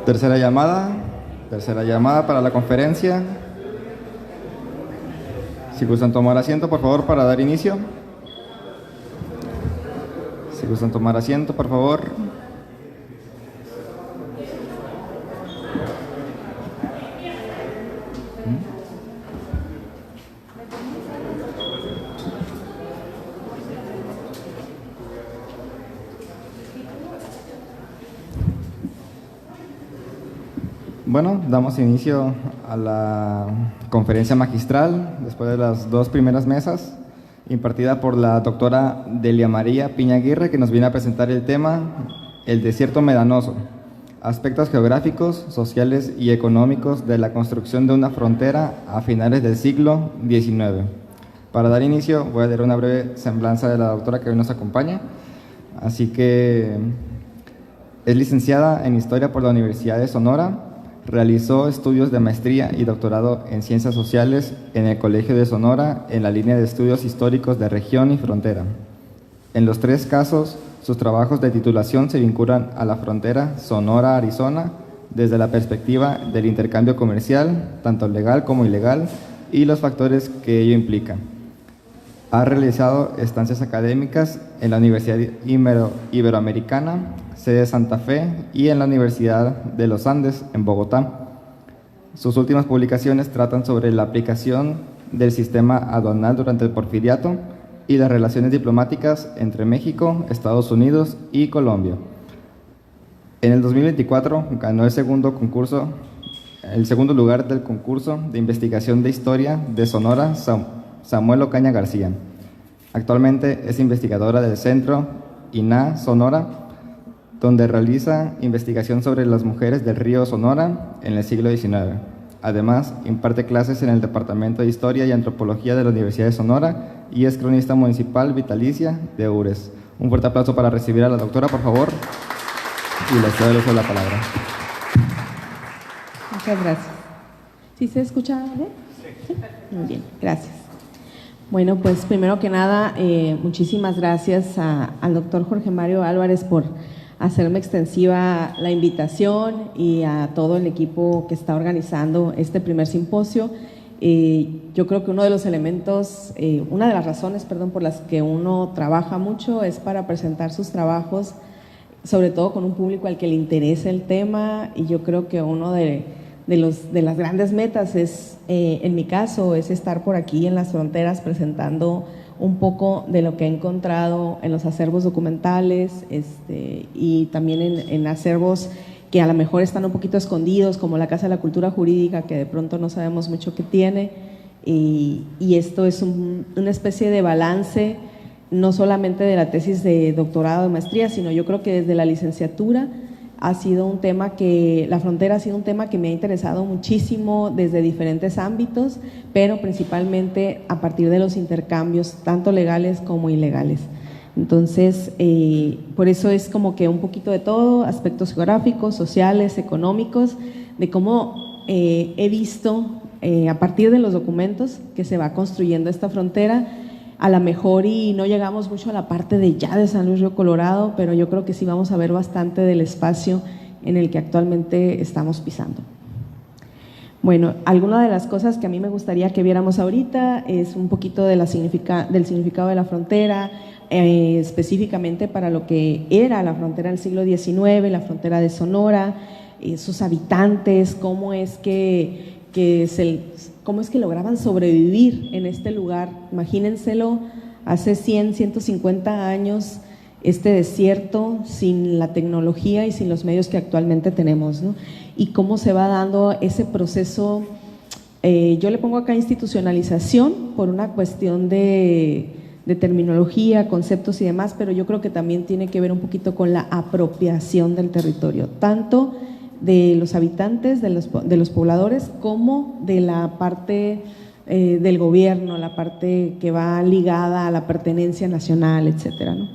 Tercera llamada para la conferencia. Si gustan tomar asiento, por favor, para dar inicio. Si gustan tomar asiento, por favor. Bueno, damos inicio a la conferencia magistral después de las dos primeras mesas, impartida por la doctora Delia María Piña Aguirre, que nos viene a presentar el tema El desierto medanoso, aspectos geográficos, sociales y económicos de la construcción de una frontera a finales del siglo XIX. Para dar inicio, voy a leer una breve semblanza de la doctora que hoy nos acompaña. Así que es licenciada en Historia por la Universidad de Sonora. Realizó estudios de maestría y doctorado en Ciencias Sociales en el Colegio de Sonora en la línea de estudios históricos de región y frontera. En los tres casos, sus trabajos de titulación se vinculan a la frontera Sonora-Arizona desde la perspectiva del intercambio comercial, tanto legal como ilegal, y los factores que ello implica. Ha realizado estancias académicas en la Universidad Iberoamericana, sede de Santa Fe, y en la Universidad de los Andes, en Bogotá. Sus últimas publicaciones tratan sobre la aplicación del sistema aduanal durante el Porfiriato y las relaciones diplomáticas entre México, Estados Unidos y Colombia. En el 2024 ganó el segundo lugar del concurso de investigación de historia de Sonora Samuel Ocaña García. Actualmente es investigadora del Centro INAH Sonora, donde realiza investigación sobre las mujeres del río Sonora en el siglo XIX. Además, imparte clases en el Departamento de Historia y Antropología de la Universidad de Sonora y es cronista municipal vitalicia de URES. Un fuerte aplauso para recibir a la doctora, por favor, y le cedo el uso de la palabra. Muchas gracias. ¿Sí se escucha bien? Sí. Muy bien, gracias. Bueno, pues primero que nada, muchísimas gracias al doctor Jorge Mario Álvarez por hacerme extensiva la invitación y a todo el equipo que está organizando este primer simposio. Yo creo que uno de los elementos, una de las razones, por las que uno trabaja mucho es para presentar sus trabajos, sobre todo con un público al que le interesa el tema, y yo creo que uno de las grandes metas es, en mi caso, es estar por aquí en las fronteras presentando un poco de lo que he encontrado en los acervos documentales y también en acervos que a lo mejor están un poquito escondidos, como la Casa de la Cultura Jurídica, que de pronto no sabemos mucho qué tiene, y esto es una especie de balance, no solamente de la tesis de doctorado, de maestría, sino yo creo que desde la licenciatura ha sido un tema que, la frontera ha sido un tema que me ha interesado muchísimo desde diferentes ámbitos, pero principalmente a partir de los intercambios, tanto legales como ilegales. Entonces, por eso es como que un poquito de todo, aspectos geográficos, sociales, económicos, de cómo he visto a partir de los documentos que se va construyendo esta frontera. A lo mejor y no llegamos mucho a la parte de San Luis Río Colorado, pero yo creo que sí vamos a ver bastante del espacio en el que actualmente estamos pisando. Bueno, alguna de las cosas que a mí me gustaría que viéramos ahorita es un poquito de del significado de la frontera, específicamente para lo que era la frontera del siglo XIX, la frontera de Sonora, sus habitantes, cómo es que lograban sobrevivir en este lugar. Imagínenselo, hace 100, 150 años, este desierto sin la tecnología y sin los medios que actualmente tenemos, ¿no? Y cómo se va dando ese proceso, yo le pongo acá institucionalización por una cuestión de terminología, conceptos y demás, pero yo creo que también tiene que ver un poquito con la apropiación del territorio, tanto de los habitantes, de los pobladores, como de la parte del gobierno, la parte que va ligada a la pertenencia nacional, etcétera, ¿no?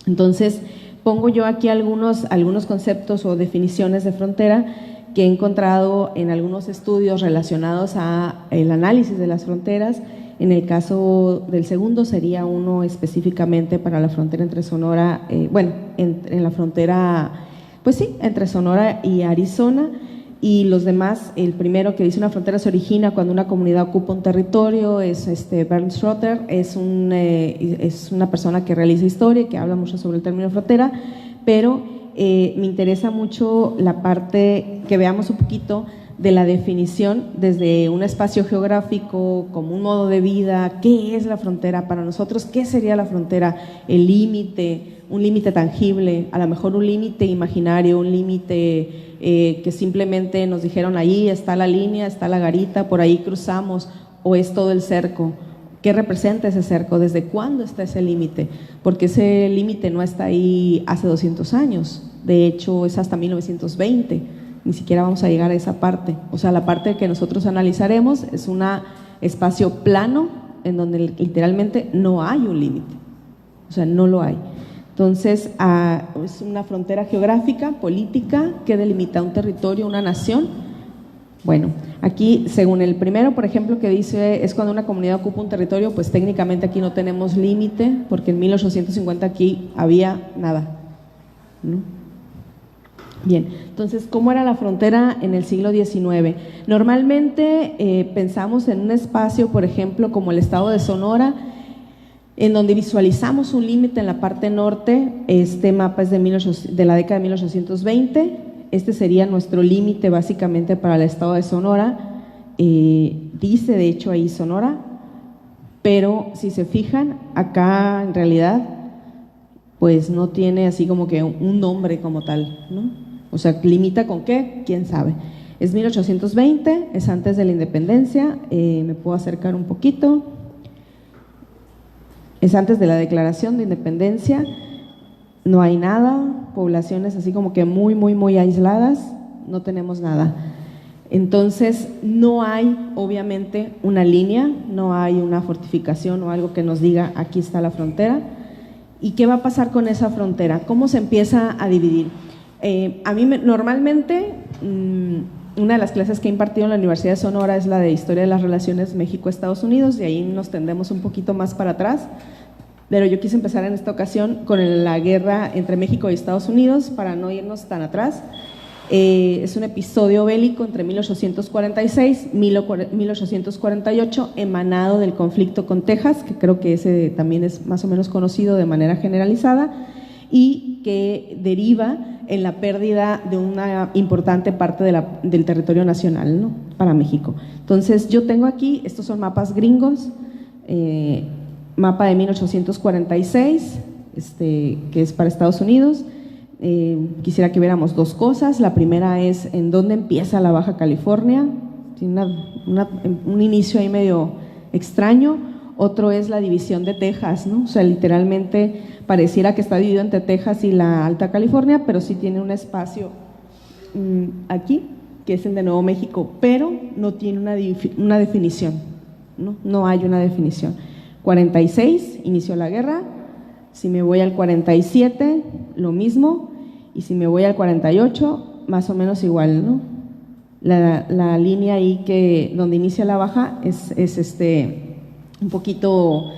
Entonces, pongo yo aquí algunos conceptos o definiciones de frontera que he encontrado en algunos estudios relacionados a el análisis de las fronteras. En el caso del segundo sería uno específicamente para la frontera entre Sonora, en la frontera pues sí, entre Sonora y Arizona. Y los demás, el primero que dice una frontera se origina cuando una comunidad ocupa un territorio, es Bernd Schroeder, es una persona que realiza historia y que habla mucho sobre el término frontera, pero me interesa mucho la parte que veamos un poquito de la definición desde un espacio geográfico, como un modo de vida. ¿Qué es la frontera para nosotros? ¿Qué sería la frontera? El límite, un límite tangible, a lo mejor un límite imaginario, un límite que simplemente nos dijeron ahí está la línea, está la garita, por ahí cruzamos, o es todo el cerco. ¿Qué representa ese cerco? ¿Desde cuándo está ese límite? Porque ese límite no está ahí hace 200 años, de hecho es hasta 1920, ni siquiera vamos a llegar a esa parte. O sea, la parte que nosotros analizaremos es un espacio plano en donde literalmente no hay un límite, o sea, no lo hay. Entonces, es una frontera geográfica, política, que delimita un territorio, una nación. Bueno, aquí, según el primero, por ejemplo, que dice, es cuando una comunidad ocupa un territorio, pues técnicamente aquí no tenemos límite, porque en 1850 aquí había nada, ¿no? Bien, entonces, ¿cómo era la frontera en el siglo XIX? Normalmente pensamos en un espacio, por ejemplo, como el estado de Sonora, en donde visualizamos un límite en la parte norte. Este mapa es de la década de 1820, este sería nuestro límite básicamente para el estado de Sonora, dice de hecho ahí Sonora, pero si se fijan, acá en realidad pues no tiene así como que un nombre como tal, ¿no? O sea, ¿limita con qué? ¿Quién sabe? Es 1820, es antes de la independencia, me puedo acercar un poquito. Es antes de la declaración de independencia, no hay nada, poblaciones así como que muy, muy, muy aisladas, no tenemos nada. Entonces, no hay obviamente una línea, no hay una fortificación o algo que nos diga aquí está la frontera. ¿Y qué va a pasar con esa frontera? ¿Cómo se empieza a dividir? A mí normalmente, una de las clases que he impartido en la Universidad de Sonora es la de Historia de las Relaciones México-Estados Unidos, y ahí nos tendemos un poquito más para atrás, pero yo quise empezar en esta ocasión con la guerra entre México y Estados Unidos para no irnos tan atrás. Es un episodio bélico entre 1846 y 1848, emanado del conflicto con Texas, que creo que ese también es más o menos conocido de manera generalizada, y que deriva en la pérdida de una importante parte del territorio nacional, ¿no?, para México. Entonces, yo tengo aquí, estos son mapas gringos, mapa de 1846, que es para Estados Unidos. Quisiera que viéramos dos cosas. La primera es en dónde empieza la Baja California, tiene un inicio ahí medio extraño. Otro es la división de Texas, ¿no? O sea, literalmente pareciera que está dividido entre Texas y la Alta California, pero sí tiene un espacio aquí, que es el de Nuevo México, pero no tiene una definición, ¿no? No hay una definición. 46, inició la guerra. Si me voy al 47, lo mismo, y si me voy al 48, más o menos igual, ¿no? La línea ahí donde inicia la baja es un poquito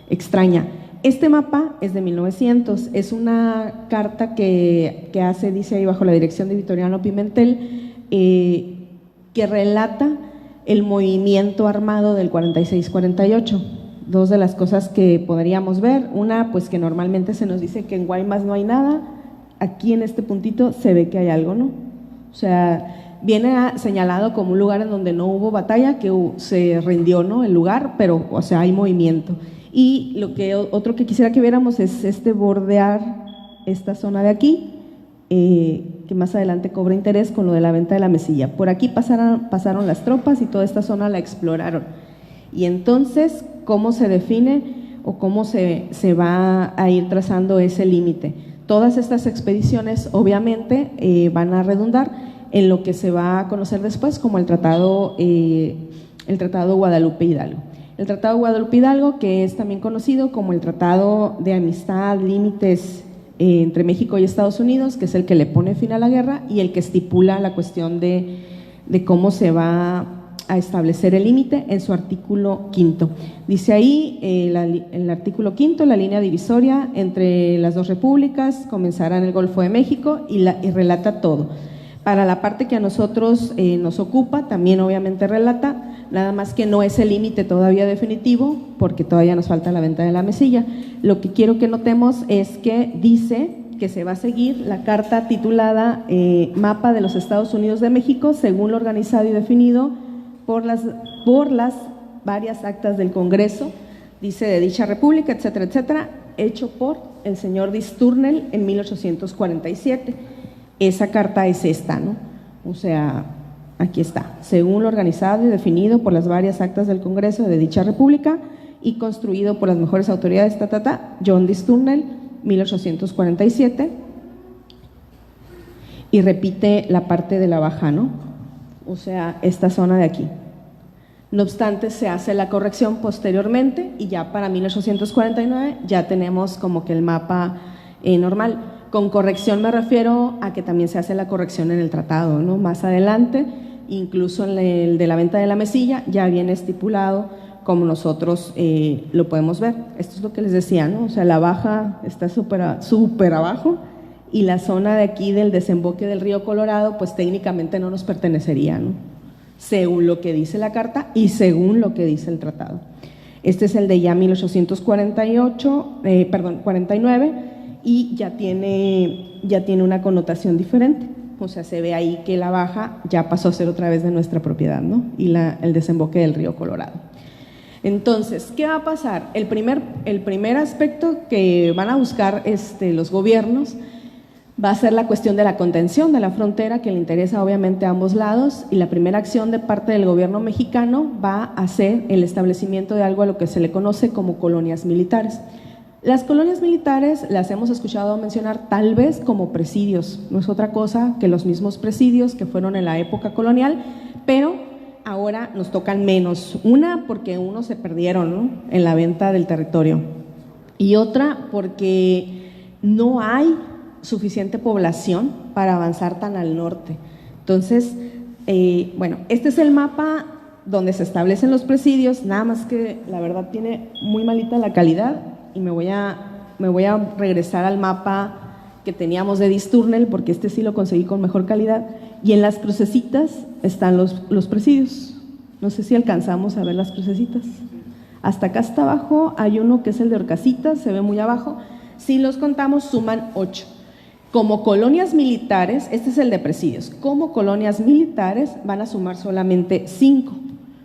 extraña. Este mapa es de 1900, es una carta que dice ahí bajo la dirección de Victoriano Pimentel, que relata el movimiento armado del 46-48. Dos de las cosas que podríamos ver, una, pues que normalmente se nos dice que en Guaymas no hay nada, aquí en este puntito se ve que hay algo, ¿no? O sea, viene señalado como un lugar en donde no hubo batalla, que se rindió, ¿no?, el lugar, pero, o sea, hay movimiento. Y otro que quisiera que viéramos es bordear esta zona de aquí, que más adelante cobra interés con lo de la venta de la mesilla. Por aquí pasaron las tropas y toda esta zona la exploraron. Y entonces, ¿cómo se define o cómo se va a ir trazando ese límite? Todas estas expediciones obviamente van a redundar en lo que se va a conocer después como el Tratado Guadalupe Hidalgo. El Tratado Guadalupe Hidalgo, que es también conocido como el Tratado de Amistad, Límites entre México y Estados Unidos, que es el que le pone fin a la guerra y el que estipula la cuestión de cómo se va a establecer el límite en su artículo 5. Dice ahí, el artículo 5, la línea divisoria entre las dos repúblicas comenzará en el Golfo de México y relata todo. Para la parte que a nosotros nos ocupa, también obviamente relata, nada más que no es el límite todavía definitivo, porque todavía nos falta la venta de la mesilla. Lo que quiero que notemos es que dice que se va a seguir la carta titulada Mapa de los Estados Unidos de México, según lo organizado y definido por las varias actas del Congreso, dice de dicha república, etcétera, etcétera, hecho por el señor de Sturner en 1847. Esa carta es esta, ¿no? O sea, aquí está, según lo organizado y definido por las varias actas del Congreso de dicha república y construido por las mejores autoridades, John D. Sturner, 1847, y repite la parte de la baja, ¿no? O sea, esta zona de aquí. No obstante, se hace la corrección posteriormente y ya para 1849 ya tenemos como que el mapa normal. Con corrección me refiero a que también se hace la corrección en el tratado, ¿no? Más adelante, incluso en el de la venta de la mesilla, ya viene estipulado como nosotros lo podemos ver. Esto es lo que les decía, ¿no? O sea, la baja está súper abajo y la zona de aquí del desemboque del río Colorado, pues técnicamente no nos pertenecería, ¿no? Según lo que dice la carta y según lo que dice el tratado. Este es el de ya 49, y ya tiene una connotación diferente. O sea, se ve ahí que la baja ya pasó a ser otra vez de nuestra propiedad, ¿no? Y el desemboque del río Colorado. Entonces, ¿qué va a pasar? El primer aspecto que van a buscar los gobiernos va a ser la cuestión de la contención de la frontera, que le interesa obviamente a ambos lados, y la primera acción de parte del gobierno mexicano va a ser el establecimiento de algo a lo que se le conoce como colonias militares. Las colonias militares las hemos escuchado mencionar tal vez como presidios, no es otra cosa que los mismos presidios que fueron en la época colonial, pero ahora nos tocan menos. Una, porque unos se perdieron, ¿no?, en la venta del territorio, y otra, porque no hay suficiente población para avanzar tan al norte. Entonces, bueno, este es el mapa donde se establecen los presidios, nada más que la verdad tiene muy malita la calidad, y me voy a regresar al mapa que teníamos de Sturner, porque este sí lo conseguí con mejor calidad, y en las crucecitas están los presidios. No sé si alcanzamos a ver las crucecitas. Hasta acá hasta abajo hay uno que es el de Orcasitas, se ve muy abajo. Si los contamos, suman 8. Como colonias militares, este es el de presidios, como colonias militares van a sumar solamente 5.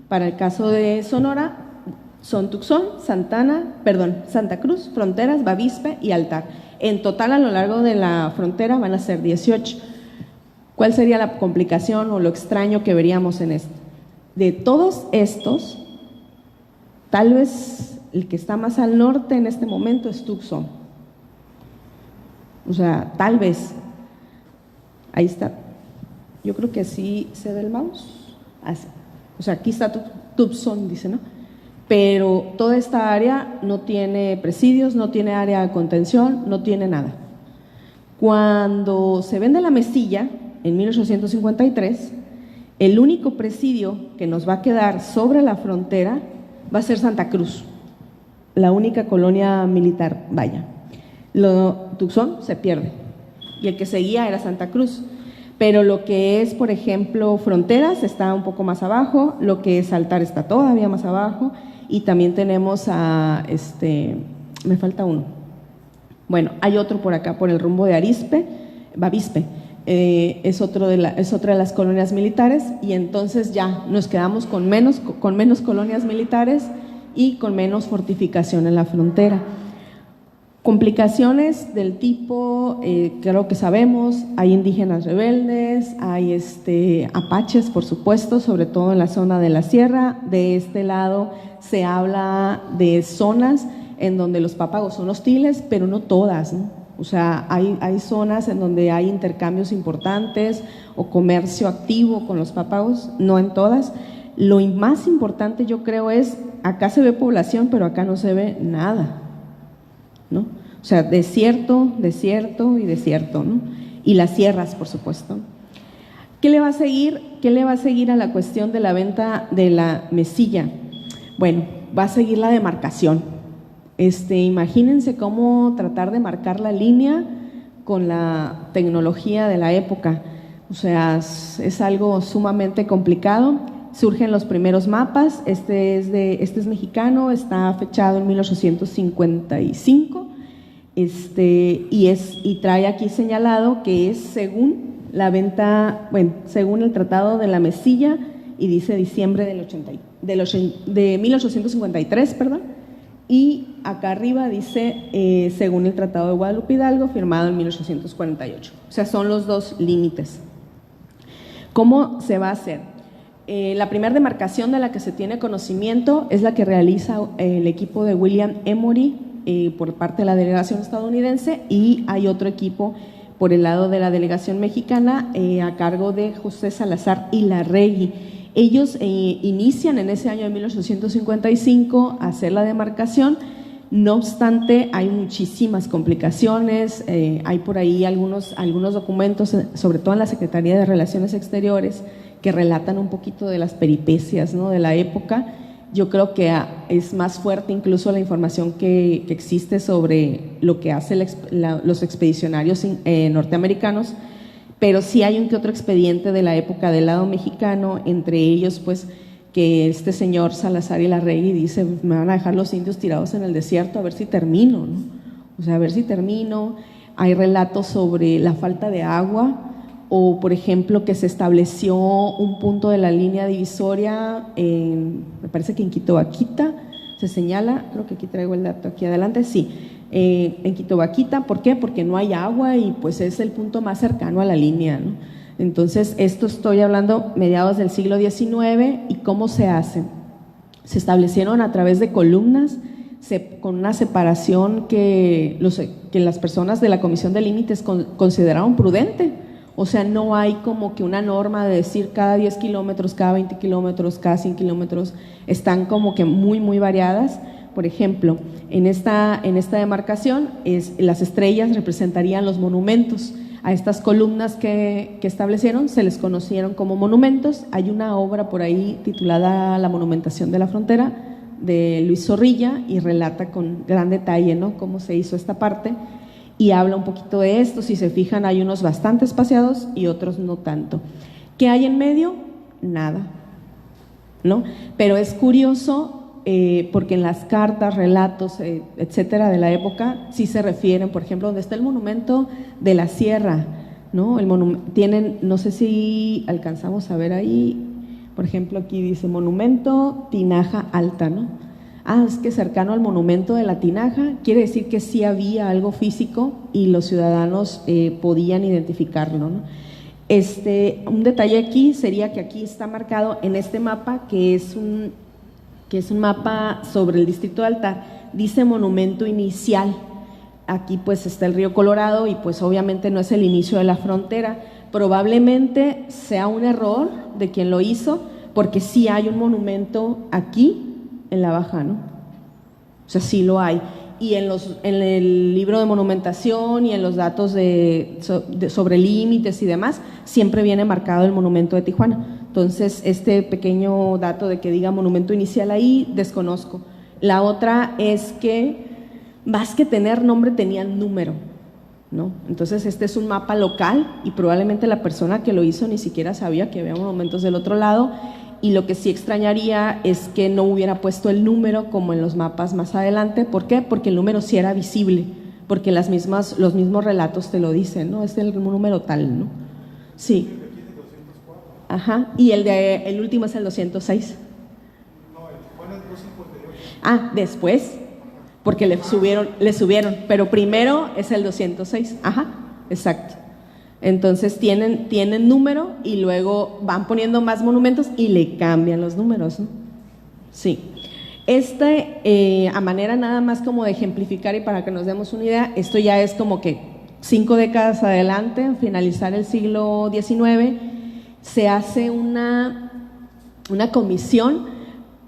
Para el caso de Sonora, son Tucson, Santa Cruz, Fronteras, Bavispe y Altar. En total, a lo largo de la frontera van a ser 18. ¿Cuál sería la complicación o lo extraño que veríamos en esto? De todos estos, tal vez el que está más al norte en este momento es Tucson. O sea, tal vez. Ahí está. Yo creo que sí se ve el mouse. Así. O sea, aquí está Tucson, dice, ¿no? Pero toda esta área no tiene presidios, no tiene área de contención, no tiene nada. Cuando se vende la mesilla, en 1853, el único presidio que nos va a quedar sobre la frontera va a ser Santa Cruz, la única colonia militar, vaya. Tucson se pierde, y el que seguía era Santa Cruz. Pero lo que es, por ejemplo, Fronteras está un poco más abajo, lo que es Altar está todavía más abajo, y también tenemos me falta uno. Bueno, hay otro por acá, por el rumbo de Bavispe, es otra de las colonias militares, y entonces ya nos quedamos con menos colonias militares y con menos fortificación en la frontera. Complicaciones del tipo, creo que sabemos, hay indígenas rebeldes, hay apaches, por supuesto, sobre todo en la zona de la sierra. De este lado se habla de zonas en donde los pápagos son hostiles, pero no todas, ¿no? O sea, hay zonas en donde hay intercambios importantes o comercio activo con los pápagos, no en todas. Lo más importante, yo creo, es acá se ve población, pero acá no se ve nada, ¿no? O sea, desierto y desierto, ¿no? Y las sierras, por supuesto. ¿Qué le va a seguir? ¿Qué le va a seguir a la cuestión de la venta de la mesilla? Bueno, va a seguir la demarcación. Imagínense cómo tratar de marcar la línea con la tecnología de la época. O sea, es algo sumamente complicado. Surgen los primeros mapas. Este es mexicano, está fechado en 1855. Y trae aquí señalado que es según la venta, bueno, según el Tratado de la Mesilla, y dice diciembre de 1853, perdón, y acá arriba dice según el Tratado de Guadalupe Hidalgo, firmado en 1848. O sea, son los dos límites. ¿Cómo se va a hacer? La primera demarcación de la que se tiene conocimiento es la que realiza el equipo de William Emory por parte de la delegación estadounidense, y hay otro equipo por el lado de la delegación mexicana a cargo de José Salazar y Larregui. Ellos inician en ese año de 1855 a hacer la demarcación. No obstante, hay muchísimas complicaciones, hay por ahí algunos documentos, sobre todo en la Secretaría de Relaciones Exteriores, que relatan un poquito de las peripecias, ¿no?, de la época. Yo creo que es más fuerte incluso la información que existe sobre lo que hacen los expedicionarios norteamericanos, pero sí hay un que otro expediente de la época del lado mexicano, entre ellos pues que este señor Salazar y Larregui dice: me van a dejar los indios tirados en el desierto a ver si termino, ¿no? O sea, a ver si termino. Hay relatos sobre la falta de agua, o por ejemplo que se estableció un punto de la línea divisoria me parece que en Quitobaquita se señala, creo que aquí traigo el dato aquí adelante, sí, en Quitobaquita. ¿Por qué? Porque no hay agua y pues es el punto más cercano a la línea, ¿no? Entonces esto estoy hablando mediados del siglo XIX. ¿Y cómo se hace? Se establecieron a través de columnas con una separación que las personas de la Comisión de Límites consideraron prudente. O sea, no hay como que una norma de decir cada 10 kilómetros, cada 20 kilómetros, cada 100 kilómetros, están como que muy, muy variadas. Por ejemplo, en esta demarcación las estrellas representarían los monumentos. A estas columnas que establecieron se les conocieron como monumentos. Hay una obra por ahí titulada La Monumentación de la Frontera, de Luis Zorrilla, y relata con gran detalle, ¿no?, cómo se hizo esta parte. Y habla un poquito de esto. Si se fijan, hay unos bastante espaciados y otros no tanto. ¿Qué hay en medio? Nada, ¿no? Pero es curioso porque en las cartas, relatos, etcétera, de la época, sí se refieren, por ejemplo, donde está el monumento de la sierra, ¿no? Tienen, no sé si alcanzamos a ver ahí, por ejemplo, aquí dice monumento Tinaja Alta, ¿no? Es que cercano al monumento de la Tinaja, quiere decir que sí había algo físico y los ciudadanos podían identificarlo, ¿no? Un detalle aquí sería que aquí está marcado en este mapa, que es un mapa sobre el distrito de Altar, dice monumento inicial. Aquí pues está el río Colorado y pues obviamente no es el inicio de la frontera. Probablemente sea un error de quien lo hizo, porque sí hay un monumento aquí en la baja, ¿no? O sea, sí lo hay. Y en el libro de monumentación y en los datos sobre límites y demás, siempre viene marcado el monumento de Tijuana. Entonces, este pequeño dato de que diga monumento inicial ahí, desconozco. La otra es que, más que tener nombre, tenían número, ¿no? Entonces, este es un mapa local y probablemente la persona que lo hizo ni siquiera sabía que había monumentos del otro lado. Y lo que sí extrañaría es que no hubiera puesto el número como en los mapas más adelante. ¿Por qué? Porque el número sí era visible, porque los mismos relatos te lo dicen, ¿no? Es el número tal, ¿no? Sí. Ajá, y el último es el 206. No, el Tijuana es 258. Después, porque le subieron, pero primero es el 206. Ajá, exacto. Entonces tienen número y luego van poniendo más monumentos y le cambian los números, ¿no? Sí. A manera nada más como de ejemplificar y para que nos demos una idea, esto ya es como que 5 décadas adelante, al finalizar el siglo XIX, se hace una comisión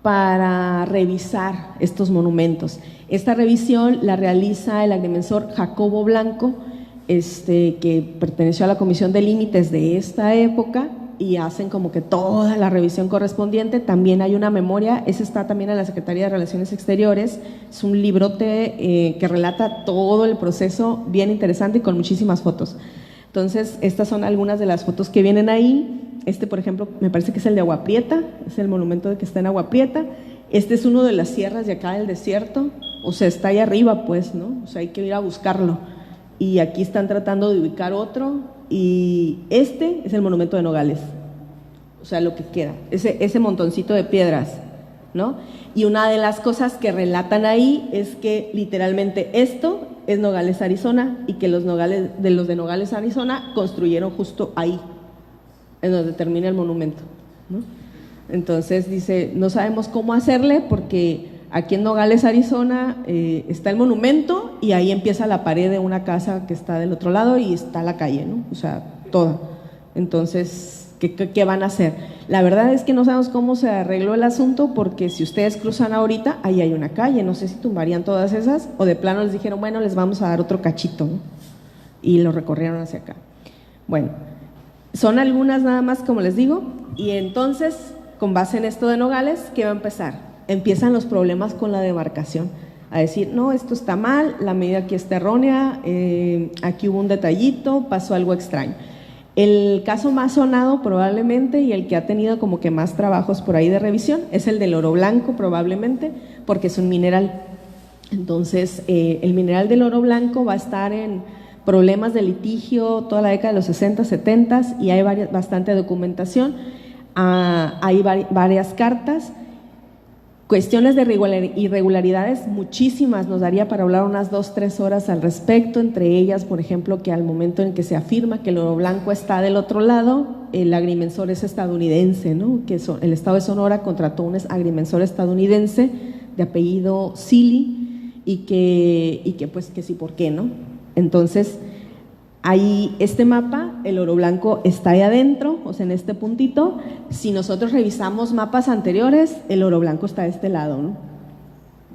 para revisar estos monumentos. Esta revisión la realiza el agrimensor Jacobo Blanco, que perteneció a la Comisión de Límites de esta época, y hacen como que toda la revisión correspondiente. También hay una memoria, esa está también en la Secretaría de Relaciones Exteriores, es un librote que relata todo el proceso, bien interesante y con muchísimas fotos. Entonces, estas son algunas de las fotos que vienen ahí. Por ejemplo, me parece que es el de Agua Prieta, es el monumento que está en Agua Prieta. Este es uno de las sierras de acá del desierto, o sea, está ahí arriba, pues, ¿no? O sea, hay que ir a buscarlo. Y aquí están tratando de ubicar otro, y este es el monumento de Nogales, o sea, lo que queda, ese montoncito de piedras, ¿no? Y una de las cosas que relatan ahí es que literalmente esto es Nogales, Arizona, y que los de Nogales, Arizona, construyeron justo ahí, en donde termina el monumento, ¿no? Entonces dice, no sabemos cómo hacerle porque aquí en Nogales, Arizona, está el monumento y ahí empieza la pared de una casa que está del otro lado y está la calle, ¿no? O sea, toda. Entonces, ¿qué van a hacer? La verdad es que no sabemos cómo se arregló el asunto porque si ustedes cruzan ahorita, ahí hay una calle, no sé si tumbarían todas esas o de plano les dijeron, bueno, les vamos a dar otro cachito, ¿no? Y lo recorrieron hacia acá. Bueno, son algunas nada más, como les digo, y entonces, con base en esto de Nogales, ¿qué va a empezar? Empiezan los problemas con la demarcación, a decir, no, esto está mal, la medida aquí está errónea, aquí hubo un detallito, pasó algo extraño. El caso más sonado probablemente y el que ha tenido como que más trabajos por ahí de revisión es el del oro blanco probablemente, porque es un mineral. Entonces, el mineral del oro blanco va a estar en problemas de litigio toda la década de los 60, 70 y hay bastante documentación, hay varias cartas. Cuestiones de irregularidades, muchísimas, nos daría para hablar unas 2-3 horas al respecto, entre ellas, por ejemplo, que al momento en que se afirma que el oro blanco está del otro lado, el agrimensor es estadounidense, ¿no? Que el estado de Sonora contrató un agrimensor estadounidense de apellido Silly y que pues que sí, ¿por qué no? Entonces, ahí este mapa, el oro blanco está ahí adentro, o sea, en este puntito. Si nosotros revisamos mapas anteriores, el oro blanco está de este lado, ¿no?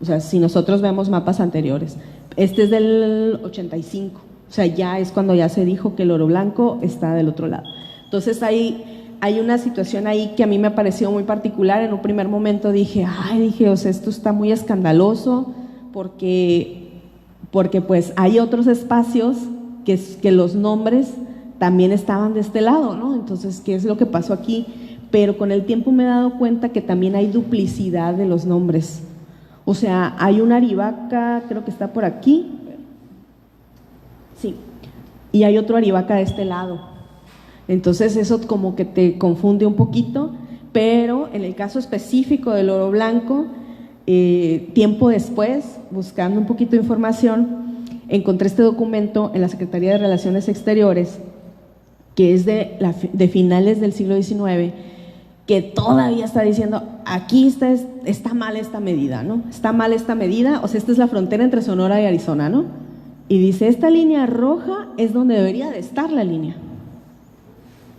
O sea, si nosotros vemos mapas anteriores, este es del 85, o sea, ya es cuando ya se dijo que el oro blanco está del otro lado. Entonces, hay una situación ahí que a mí me pareció muy particular. En un primer momento dije, o sea, esto está muy escandaloso, porque pues hay otros espacios que los nombres también estaban de este lado, ¿no? Entonces, ¿qué es lo que pasó aquí? Pero con el tiempo me he dado cuenta que también hay duplicidad de los nombres. O sea, hay una Arivaca, creo que está por aquí, sí, y hay otro Arivaca de este lado. Entonces, eso como que te confunde un poquito, pero en el caso específico del oro blanco, tiempo después, buscando un poquito de información, encontré este documento en la Secretaría de Relaciones Exteriores, que es de finales del siglo XIX, que todavía está diciendo, aquí está mal esta medida, ¿no? Está mal esta medida, o sea, esta es la frontera entre Sonora y Arizona, ¿no? Y dice, esta línea roja es donde debería de estar la línea.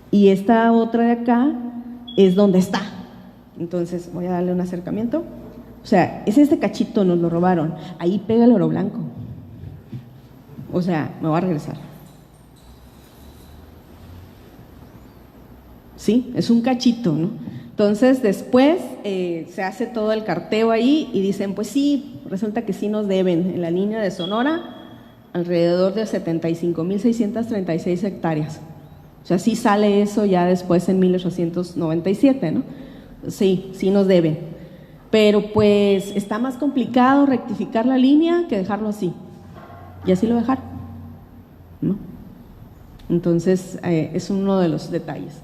Y esta otra de acá es donde está. Entonces, voy a darle un acercamiento. O sea, es este cachito, nos lo robaron. Ahí pega el oro blanco. O sea, me voy a regresar. Sí, es un cachito, ¿no? Entonces, después se hace todo el carteo ahí y dicen, pues sí, resulta que sí nos deben en la línea de Sonora alrededor de 75,636 hectáreas. O sea, sí sale eso ya después en 1897, ¿no? Sí nos deben. Pero pues está más complicado rectificar la línea que dejarlo así. Y así lo dejaron, ¿no? Entonces, es uno de los detalles.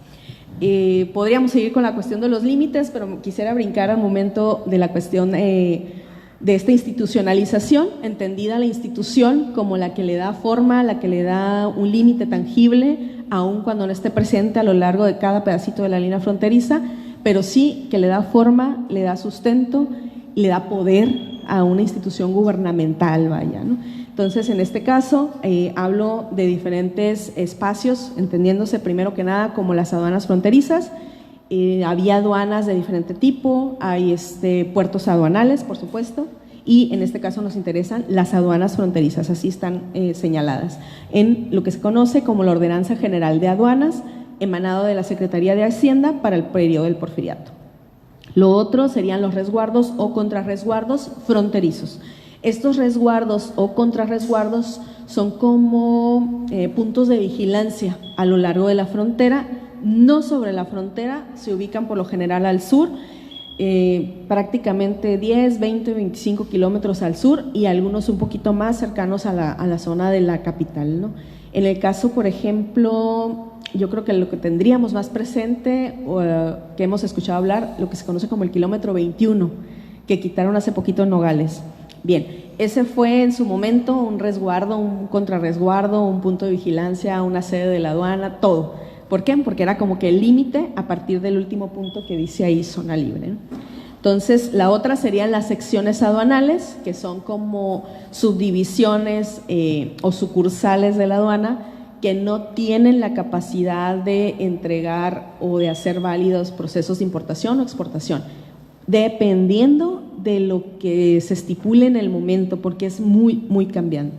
Podríamos seguir con la cuestión de los límites, pero quisiera brincar al momento de la cuestión de esta institucionalización, entendida la institución como la que le da forma, la que le da un límite tangible, aun cuando no esté presente a lo largo de cada pedacito de la línea fronteriza, pero sí que le da forma, le da sustento y le da poder a una institución gubernamental, vaya, ¿no? Entonces, en este caso, hablo de diferentes espacios, entendiéndose primero que nada como las aduanas fronterizas. Había aduanas de diferente tipo, hay puertos aduanales, por supuesto, y en este caso nos interesan las aduanas fronterizas, así están señaladas, en lo que se conoce como la Ordenanza General de Aduanas, emanado de la Secretaría de Hacienda para el periodo del Porfiriato. Lo otro serían los resguardos o contrarresguardos fronterizos. Estos resguardos o contrarresguardos son como puntos de vigilancia a lo largo de la frontera, no sobre la frontera, se ubican por lo general al sur, prácticamente 10, 20, 25 kilómetros al sur y algunos un poquito más cercanos a la zona de la capital, ¿no? En el caso, por ejemplo, yo creo que lo que tendríamos más presente, que hemos escuchado hablar, lo que se conoce como el kilómetro 21, que quitaron hace poquito en Nogales. Bien, ese fue en su momento un resguardo, un contrarresguardo, un punto de vigilancia, una sede de la aduana, todo. ¿Por qué? Porque era como que el límite a partir del último punto que dice ahí zona libre, ¿no? Entonces, la otra serían las secciones aduanales, que son como subdivisiones o sucursales de la aduana que no tienen la capacidad de entregar o de hacer válidos procesos de importación o exportación, dependiendo de lo que se estipule en el momento, porque es muy, muy cambiante.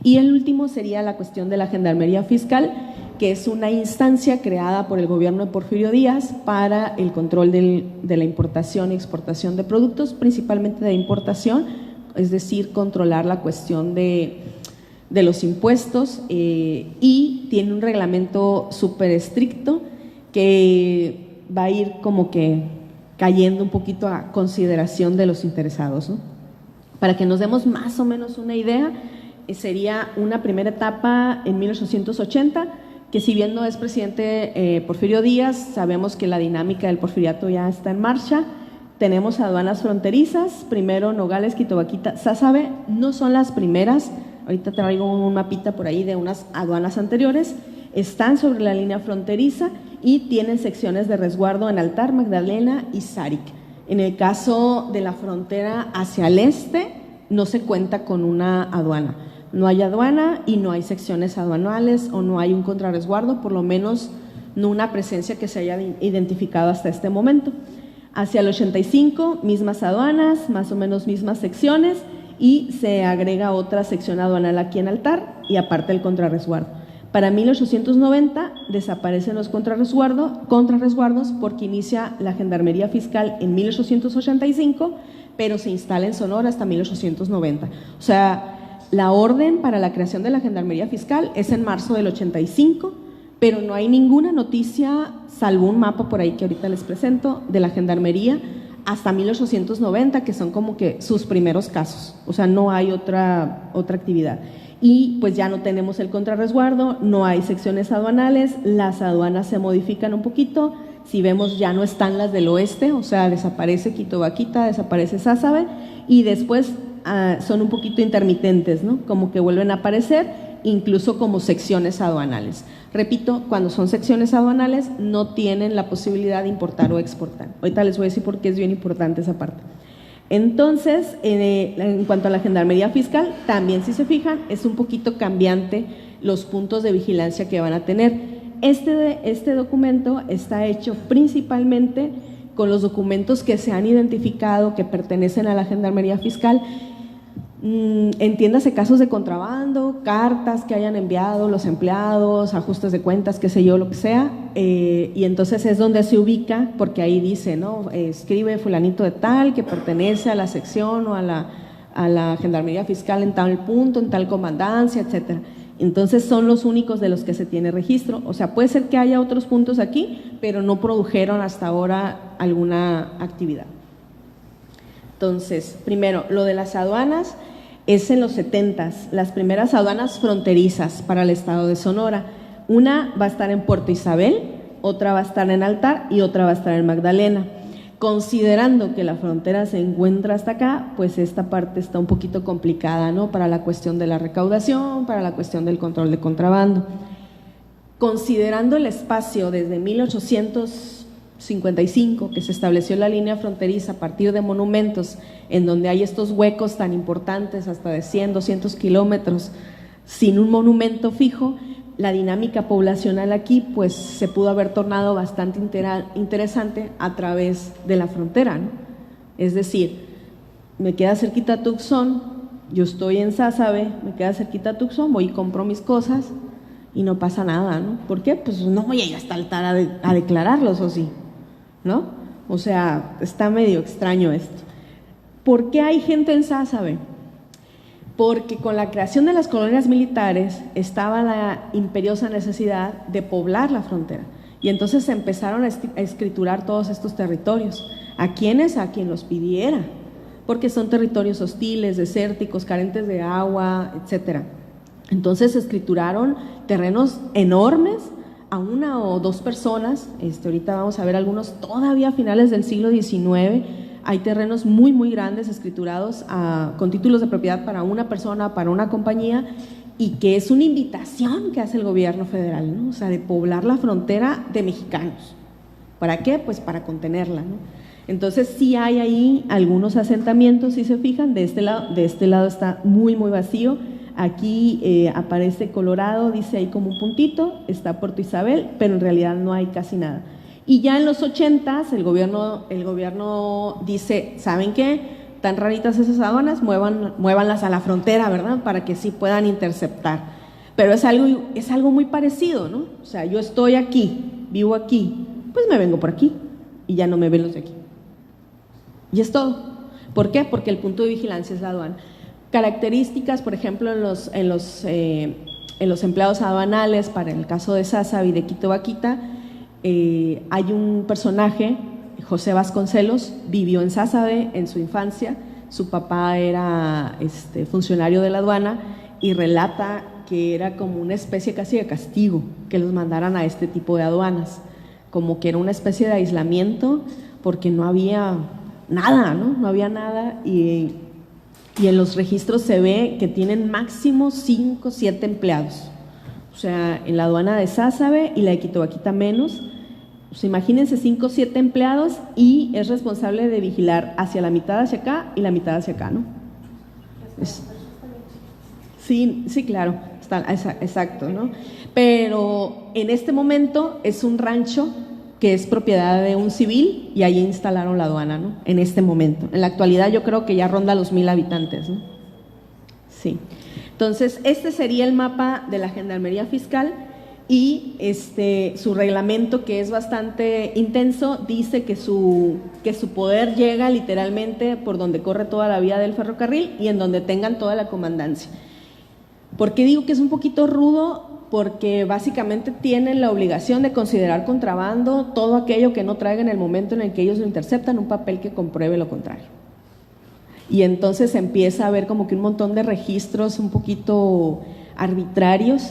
Y el último sería la cuestión de la Gendarmería Fiscal, que es una instancia creada por el gobierno de Porfirio Díaz para el control de la importación y exportación de productos, principalmente de importación, es decir, controlar la cuestión de los impuestos, y tiene un reglamento súper estricto que va a ir como que cayendo un poquito a consideración de los interesados, ¿no? Para que nos demos más o menos una idea, sería una primera etapa en 1880, que si bien no es presidente Porfirio Díaz, sabemos que la dinámica del porfiriato ya está en marcha. Tenemos aduanas fronterizas, primero Nogales, Quitobaquita, Sázabe, no son las primeras, ahorita traigo un mapita por ahí de unas aduanas anteriores, están sobre la línea fronteriza y tienen secciones de resguardo en Altar, Magdalena y Záric. En el caso de la frontera hacia el este, no se cuenta con una aduana. No hay aduana y no hay secciones aduanales o no hay un contrarresguardo, por lo menos no una presencia que se haya identificado hasta este momento. Hacia el 85, mismas aduanas, más o menos mismas secciones y se agrega otra sección aduanal aquí en Altar y aparte el contrarresguardo. Para 1890 desaparecen los contrarresguardos porque inicia la Gendarmería Fiscal en 1885, pero se instala en Sonora hasta 1890. O sea, la orden para la creación de la Gendarmería Fiscal es en marzo del 85, pero no hay ninguna noticia, salvo un mapa por ahí que ahorita les presento, de la Gendarmería hasta 1890, que son como que sus primeros casos. O sea, no hay otra actividad. Y pues ya no tenemos el contrarresguardo, no hay secciones aduanales, las aduanas se modifican un poquito. Si vemos, ya no están las del oeste, o sea, desaparece Quitobaquita, desaparece Sázabe y después son un poquito intermitentes, ¿no? Como que vuelven a aparecer, incluso como secciones aduanales. Repito, cuando son secciones aduanales no tienen la posibilidad de importar o exportar. Ahorita les voy a decir por qué es bien importante esa parte. Entonces, en cuanto a la Gendarmería Fiscal, también si se fijan, es un poquito cambiante los puntos de vigilancia que van a tener. Este documento está hecho principalmente con los documentos que se han identificado que pertenecen a la Gendarmería Fiscal. Entiéndase casos de contrabando, cartas que hayan enviado los empleados, ajustes de cuentas, qué sé yo, lo que sea, y entonces es donde se ubica, porque ahí dice, ¿no? Escribe fulanito de tal que pertenece a la sección o a la Gendarmería Fiscal en tal punto, en tal comandancia, etcétera. Entonces son los únicos de los que se tiene registro. O sea, puede ser que haya otros puntos aquí, pero no produjeron hasta ahora alguna actividad. Entonces, primero, lo de las aduanas es en los 70s, las primeras aduanas fronterizas para el estado de Sonora. Una va a estar en Puerto Isabel, otra va a estar en Altar y otra va a estar en Magdalena. Considerando que la frontera se encuentra hasta acá, pues esta parte está un poquito complicada, ¿no? Para la cuestión de la recaudación, para la cuestión del control de contrabando. Considerando el espacio desde 1855, que se estableció la línea fronteriza a partir de monumentos, en donde hay estos huecos tan importantes, hasta de 100, 200 kilómetros, sin un monumento fijo, la dinámica poblacional aquí pues se pudo haber tornado bastante interesante a través de la frontera, ¿no? Es decir, me queda cerquita Tucson, yo estoy en Sázabe, me queda cerquita Tucson, voy y compro mis cosas y no pasa nada, ¿no? ¿Por qué? Pues no voy a ir hasta el altar a declararlos, ¿o sí? ¿No? O sea, está medio extraño esto. ¿Por qué hay gente en Sázabe? Porque con la creación de las colonias militares estaba la imperiosa necesidad de poblar la frontera. Y entonces se empezaron a escriturar todos estos territorios. ¿A quiénes? A quien los pidiera, porque son territorios hostiles, desérticos, carentes de agua, etcétera. Entonces se escrituraron terrenos enormes a una o dos personas. Ahorita vamos a ver algunos todavía a finales del siglo XIX. Hay terrenos muy, muy grandes escriturados con títulos de propiedad para una persona, para una compañía, y que es una invitación que hace el gobierno federal, ¿no? O sea, de poblar la frontera de mexicanos. ¿Para qué? Pues para contenerla, ¿no? Entonces sí hay ahí algunos asentamientos, si se fijan, de este lado está muy, muy vacío. Aquí aparece Colorado, dice ahí como un puntito, está Puerto Isabel, pero en realidad no hay casi nada. Y ya en los 80s el gobierno dice, ¿saben qué? Tan raritas esas aduanas, muévanlas a la frontera, ¿verdad? Para que sí puedan interceptar. Pero es algo muy parecido, ¿no? O sea, yo estoy aquí, vivo aquí, pues me vengo por aquí y ya no me ven los de aquí. Y es todo. ¿Por qué? Porque el punto de vigilancia es la aduana. Características, por ejemplo, en los empleados aduanales, para el caso de Sázabe y de Quito Vaquita, hay un personaje, José Vasconcelos, vivió en Sázabe en su infancia, su papá era funcionario de la aduana y relata que era como una especie casi de castigo que los mandaran a este tipo de aduanas, como que era una especie de aislamiento porque no había nada, ¿no? No había nada y en los registros se ve que tienen máximo 5 o 7 empleados. O sea, en la aduana de Sázabe y la de Quito Vaquita menos. Pues imagínense 5 o 7 empleados y es responsable de vigilar hacia la mitad hacia acá y la mitad hacia acá, ¿no? Sí, claro, exacto, ¿no? Pero en este momento es un rancho que es propiedad de un civil y ahí instalaron la aduana, ¿no? En este momento. En la actualidad yo creo que ya ronda los 1000 habitantes, ¿no? Sí. Entonces, este sería el mapa de la Gendarmería Fiscal y su reglamento, que es bastante intenso, dice que su poder llega literalmente por donde corre toda la vía del ferrocarril y en donde tengan toda la comandancia. ¿Por qué digo que es un poquito rudo? Porque básicamente tienen la obligación de considerar contrabando todo aquello que no traiga en el momento en el que ellos lo interceptan un papel que compruebe lo contrario. Y entonces empieza a haber como que un montón de registros un poquito arbitrarios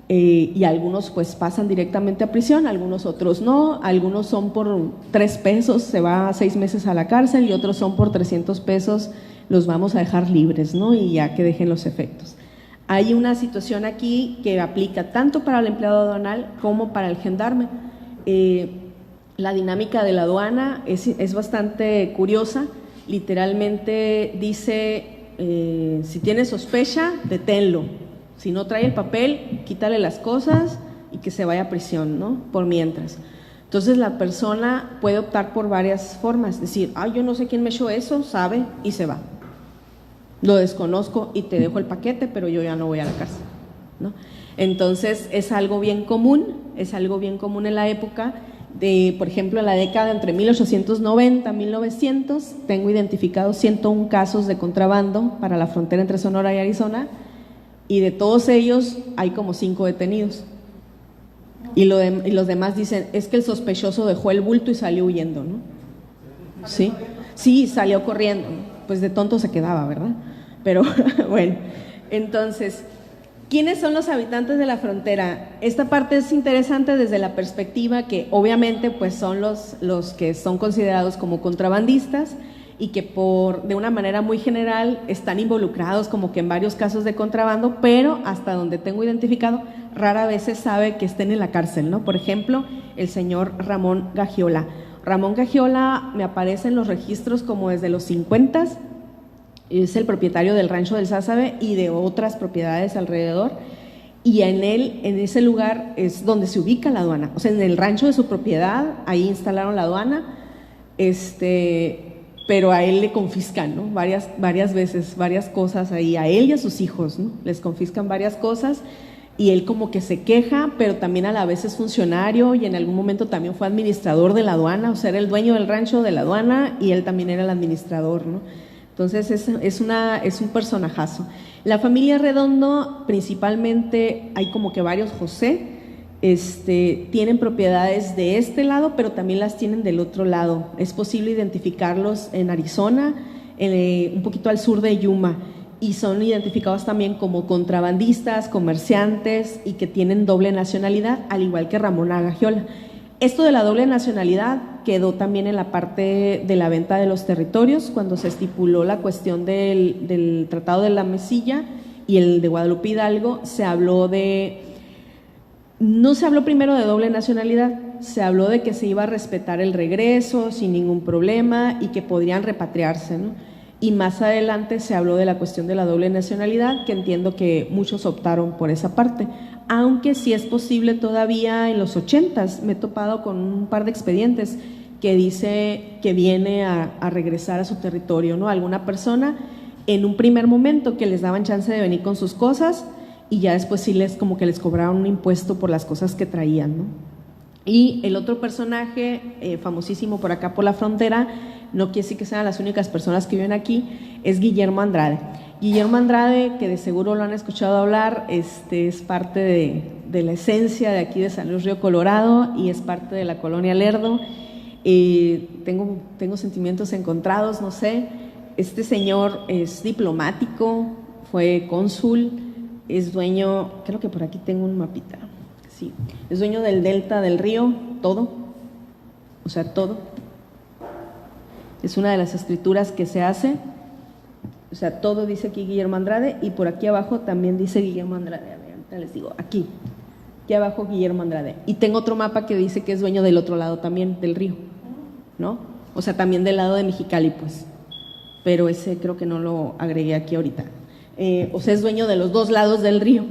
y algunos pues pasan directamente a prisión, algunos otros no, algunos son por 3 pesos, se va 6 meses a la cárcel y otros son por 300 pesos, los vamos a dejar libres, ¿no? Y ya que dejen los efectos. Hay una situación aquí que aplica tanto para el empleado aduanal como para el gendarme. La dinámica de la aduana es bastante curiosa. Literalmente dice, si tiene sospecha, deténlo. Si no trae el papel, quítale las cosas y que se vaya a prisión, ¿no? Por mientras. Entonces la persona puede optar por varias formas. Decir, yo no sé quién me echó eso, sabe, y se va. Lo desconozco y te dejo el paquete, pero yo ya no voy a la cárcel, ¿no? Entonces es algo bien común en la época por ejemplo, en la década entre 1890 y 1900, tengo identificados 101 casos de contrabando para la frontera entre Sonora y Arizona, y de todos ellos hay como 5 detenidos. Y los demás dicen, es que el sospechoso dejó el bulto y salió huyendo, ¿no? Sí, salió corriendo, pues de tonto se quedaba, ¿verdad? Pero bueno, entonces, ¿quiénes son los habitantes de la frontera? Esta parte es interesante desde la perspectiva que obviamente pues son los que son considerados como contrabandistas y que de una manera muy general están involucrados como que en varios casos de contrabando, pero hasta donde tengo identificado, rara vez se sabe que estén en la cárcel, ¿no? Por ejemplo, el señor Ramón Gagiola. Ramón Gagiola me aparece en los registros como desde los 50s, es el propietario del rancho del Sázabe y de otras propiedades alrededor, y en ese lugar es donde se ubica la aduana, o sea, en el rancho de su propiedad, ahí instalaron la aduana, pero a él le confiscan, ¿no? Varias veces, varias cosas ahí, a él y a sus hijos, ¿no? Les confiscan varias cosas, y él como que se queja, pero también a la vez es funcionario y en algún momento también fue administrador de la aduana, o sea, era el dueño del rancho de la aduana y él también era el administrador, ¿no? Entonces es un personajazo. La familia Redondo, principalmente, hay como que varios José, tienen propiedades de este lado, pero también las tienen del otro lado. Es posible identificarlos en Arizona, un poquito al sur de Yuma, y son identificados también como contrabandistas, comerciantes y que tienen doble nacionalidad, al igual que Ramón Agagiola. Esto de la doble nacionalidad quedó también en la parte de la venta de los territorios, cuando se estipuló la cuestión del Tratado de la Mesilla y el de Guadalupe Hidalgo. No se habló primero de doble nacionalidad, se habló de que se iba a respetar el regreso sin ningún problema y que podrían repatriarse, ¿no? Y más adelante se habló de la cuestión de la doble nacionalidad, que entiendo que muchos optaron por esa parte, aunque sí es posible todavía en los 80s, me he topado con un par de expedientes que dice que viene a regresar a su territorio, ¿no? Alguna persona en un primer momento que les daban chance de venir con sus cosas y ya después sí como que les cobraron un impuesto por las cosas que traían, ¿no? Y el otro personaje famosísimo por acá por la frontera, no quiere decir que sean las únicas personas que viven aquí, es Guillermo Andrade. Guillermo Andrade, que de seguro lo han escuchado hablar, es parte de la esencia de aquí de San Luis Río Colorado y es parte de la colonia Lerdo. Tengo sentimientos encontrados, no sé. Este señor es diplomático, fue cónsul, es dueño, creo que por aquí tengo un mapita, sí, es dueño del delta del río, todo, o sea, todo. Es una de las escrituras que se hace, o sea, todo dice aquí Guillermo Andrade y por aquí abajo también dice Guillermo Andrade, ahorita les digo, aquí abajo Guillermo Andrade. Y tengo otro mapa que dice que es dueño del otro lado también, del río, ¿no? O sea, también del lado de Mexicali, pues, pero ese creo que no lo agregué aquí ahorita. O sea, es dueño de los dos lados del río,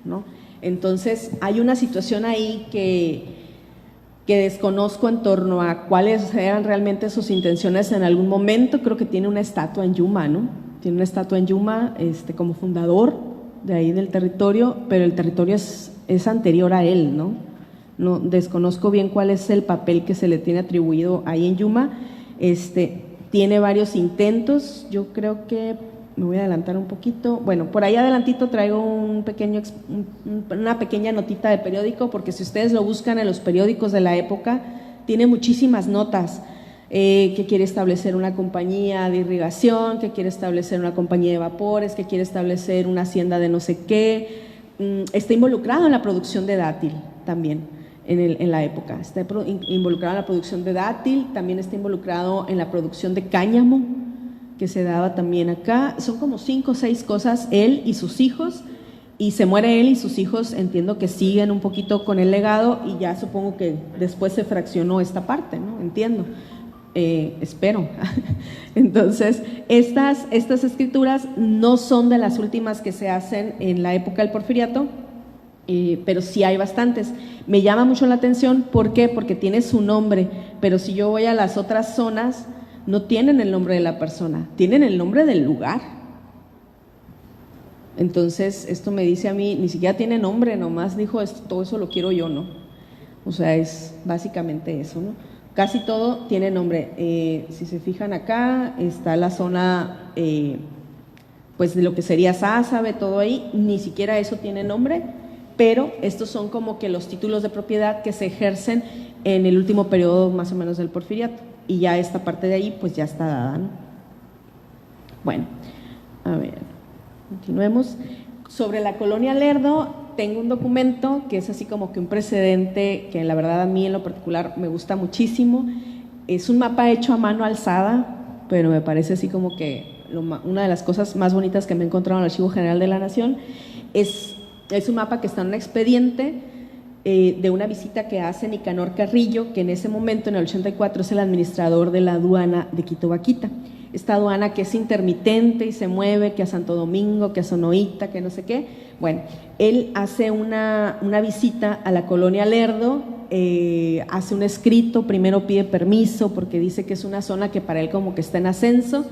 ¿no? Entonces, hay una situación ahí que desconozco en torno a cuáles eran realmente sus intenciones en algún momento. Creo que tiene una estatua en Yuma, ¿no? Tiene una estatua en Yuma como fundador de ahí del territorio, pero el territorio es anterior a él, ¿no? No desconozco bien cuál es el papel que se le tiene atribuido ahí en Yuma. Tiene varios intentos, yo creo que me voy a adelantar un poquito. Bueno, por ahí adelantito traigo una pequeña notita de periódico, porque si ustedes lo buscan en los periódicos de la época, tiene muchísimas notas, que quiere establecer una compañía de irrigación, que quiere establecer una compañía de vapores, que quiere establecer una hacienda de no sé qué. Está involucrado en la producción de dátil también en la época, está involucrado en la producción de dátil, también está involucrado en la producción de cáñamo, que se daba también acá. Son como 5 o 6 cosas, él y sus hijos, y se muere él y sus hijos, entiendo que siguen un poquito con el legado y ya supongo que después se fraccionó esta parte, ¿no? Entiendo, espero. Entonces, estas escrituras no son de las últimas que se hacen en la época del Porfiriato, pero sí hay bastantes. Me llama mucho la atención, ¿por qué? Porque tiene su nombre, pero si yo voy a las otras zonas, no tienen el nombre de la persona, tienen el nombre del lugar. Entonces, esto me dice a mí, ni siquiera tiene nombre, nomás dijo, todo eso lo quiero yo, ¿no? O sea, es básicamente eso, ¿no? Casi todo tiene nombre. Si se fijan acá, está la zona, pues de lo que sería Sázabe, todo ahí, ni siquiera eso tiene nombre, pero estos son como que los títulos de propiedad que se ejercen en el último periodo más o menos del Porfiriato. Y ya esta parte de ahí pues ya está dada, ¿no? Bueno, a ver, continuemos. Sobre la colonia Lerdo, tengo un documento que es así como que un precedente que la verdad a mí en lo particular me gusta muchísimo. Es un mapa hecho a mano alzada, pero me parece así como que una de las cosas más bonitas que me he encontrado en el Archivo General de la Nación. Es un mapa que está en un expediente de una visita que hace Nicanor Carrillo, que en ese momento, en el 84, es el administrador de la aduana de Quito Vaquita. Esta aduana que es intermitente y se mueve, que a Santo Domingo, que a Sonoita, que no sé qué. Bueno, él hace una visita a la colonia Lerdo, hace un escrito, primero pide permiso porque dice que es una zona que para él como que está en ascenso,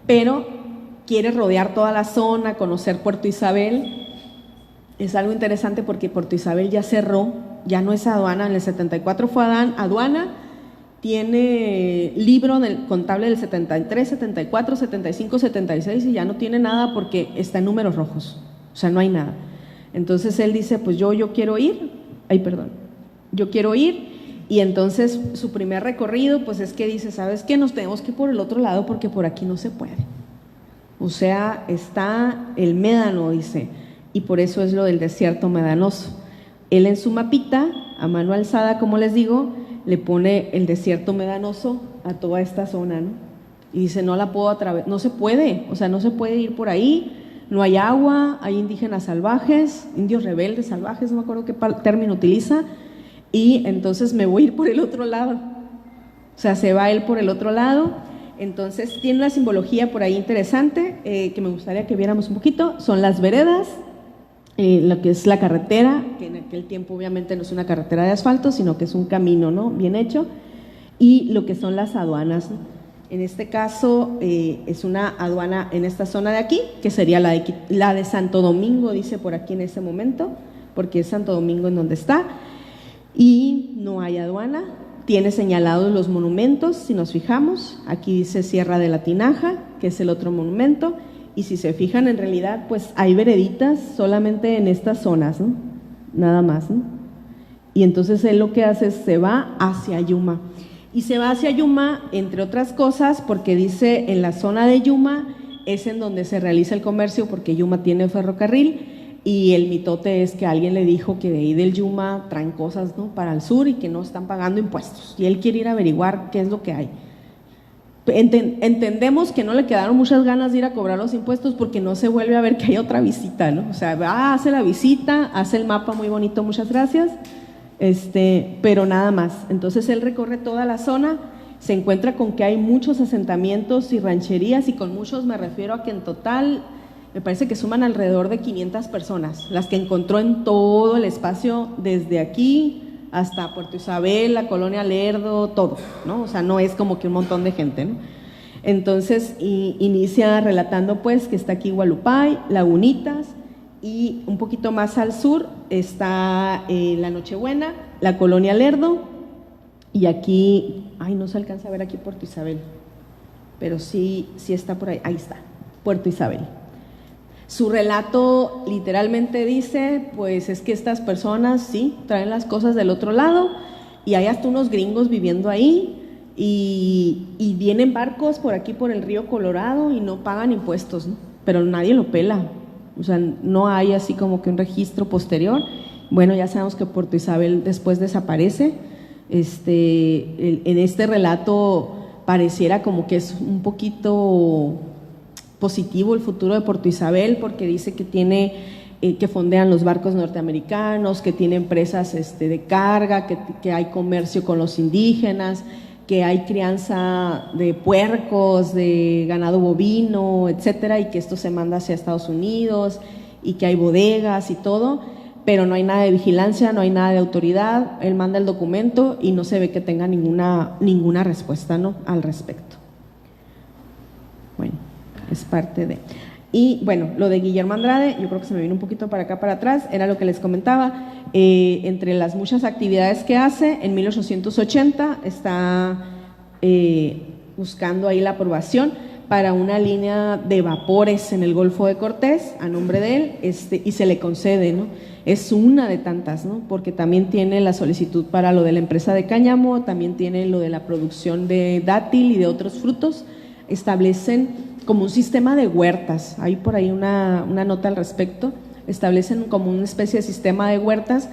pero quiere rodear toda la zona, conocer Puerto Isabel. es algo interesante porque Puerto Isabel ya cerró, ya no es aduana, en el 74 fue aduana, tiene libro contable del 73, 74, 75, 76 y ya no tiene nada porque está en números rojos, o sea, no hay nada. Entonces él dice, pues yo quiero ir, yo quiero ir, y entonces su primer recorrido pues es que dice, ¿sabes qué? Nos tenemos que ir por el otro lado porque por aquí no se puede. O sea, está el médano, dice, y por eso es lo del desierto medanoso. Él en su mapita, a mano alzada, como les digo, le pone el desierto medanoso a toda esta zona, ¿no? Y dice, no la puedo atravesar, no se puede, o sea, no se puede ir por ahí, no hay agua, hay indígenas salvajes, indios rebeldes salvajes, no me acuerdo qué término utiliza, y entonces me voy a ir por el otro lado. O sea, se va él por el otro lado. Entonces tiene una simbología por ahí interesante que me gustaría que viéramos un poquito. Son las veredas, lo que es la carretera, que en aquel tiempo obviamente no es una carretera de asfalto, sino que es un camino, ¿no?, bien hecho, y lo que son las aduanas, ¿no? En este caso es una aduana en esta zona de aquí, que sería la de Santo Domingo, dice por aquí en ese momento, porque es Santo Domingo en donde está, y no hay aduana. Tiene señalados los monumentos, si nos fijamos, aquí dice Sierra de la Tinaja, que es el otro monumento, y si se fijan en realidad pues hay vereditas solamente en estas zonas, ¿no?, nada más, ¿no? Y entonces él lo que hace es se va hacia Yuma, y se va hacia Yuma entre otras cosas porque dice en la zona de Yuma es en donde se realiza el comercio porque Yuma tiene ferrocarril. Y el mitote es que alguien le dijo que de ahí del Yuma traen cosas, ¿no?, para el sur y que no están pagando impuestos. Y él quiere ir a averiguar qué es lo que hay. Entendemos que no le quedaron muchas ganas de ir a cobrar los impuestos porque no se vuelve a ver que hay otra visita, ¿no? O sea, va, hace la visita, hace el mapa muy bonito, muchas gracias, pero nada más. Entonces él recorre toda la zona, se encuentra con que hay muchos asentamientos y rancherías, y con muchos me refiero a que en total me parece que suman alrededor de 500 personas, las que encontró en todo el espacio, desde aquí hasta Puerto Isabel, la Colonia Lerdo, todo, ¿no? O sea, no es como que un montón de gente, ¿no? Entonces inicia relatando pues que está aquí Gualupay, Lagunitas, y un poquito más al sur está la Nochebuena, la Colonia Lerdo, y aquí, no se alcanza a ver aquí Puerto Isabel, pero sí está por ahí está, Puerto Isabel. Su relato literalmente dice, pues es que estas personas sí traen las cosas del otro lado y hay hasta unos gringos viviendo ahí y vienen barcos por aquí por el río Colorado y no pagan impuestos, ¿no? Pero nadie lo pela, o sea, no hay así como que un registro posterior. Bueno, ya sabemos que Puerto Isabel después desaparece. En este relato pareciera como que es un poquito positivo el futuro de Puerto Isabel porque dice que tiene que fondean los barcos norteamericanos, que tiene empresas de carga, que hay comercio con los indígenas, que hay crianza de puercos, de ganado bovino, etcétera, y que esto se manda hacia Estados Unidos y que hay bodegas y todo, pero no hay nada de vigilancia, no hay nada de autoridad. Él manda el documento y no se ve que tenga ninguna respuesta, ¿no?, al respecto. Bueno, es parte de… Y bueno, lo de Guillermo Andrade, yo creo que se me vino un poquito para acá para atrás, era lo que les comentaba, entre las muchas actividades que hace, en 1880 está buscando ahí la aprobación para una línea de vapores en el Golfo de Cortés, a nombre de él, y se le concede, ¿no? Es una de tantas, ¿no? Porque también tiene la solicitud para lo de la empresa de cáñamo, también tiene lo de la producción de dátil y de otros frutos. Establecen como un sistema de huertas, hay por ahí una nota al respecto, establecen como una especie de sistema de huertas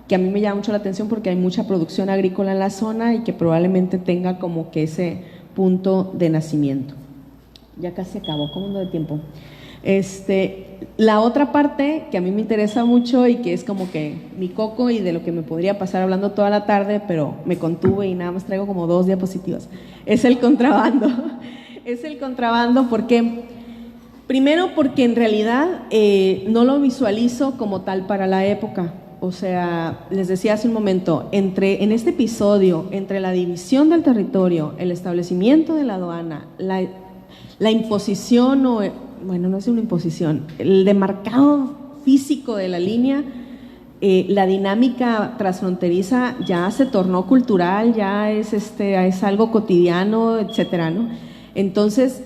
que a mí me llama mucho la atención porque hay mucha producción agrícola en la zona y que probablemente tenga como que ese punto de nacimiento. Ya casi acabó, ¿cómo ando de tiempo? La otra parte que a mí me interesa mucho y que es como que mi coco y de lo que me podría pasar hablando toda la tarde, pero me contuve y nada más traigo como 2 diapositivas, es el contrabando. Es el contrabando porque, primero porque en realidad no lo visualizo como tal para la época. O sea, les decía hace un momento, en este episodio, entre la división del territorio, el establecimiento de la aduana, la imposición, bueno, no es una imposición, el demarcado físico de la línea, la dinámica transfronteriza ya se tornó cultural, ya es algo cotidiano, etcétera, ¿no? Entonces,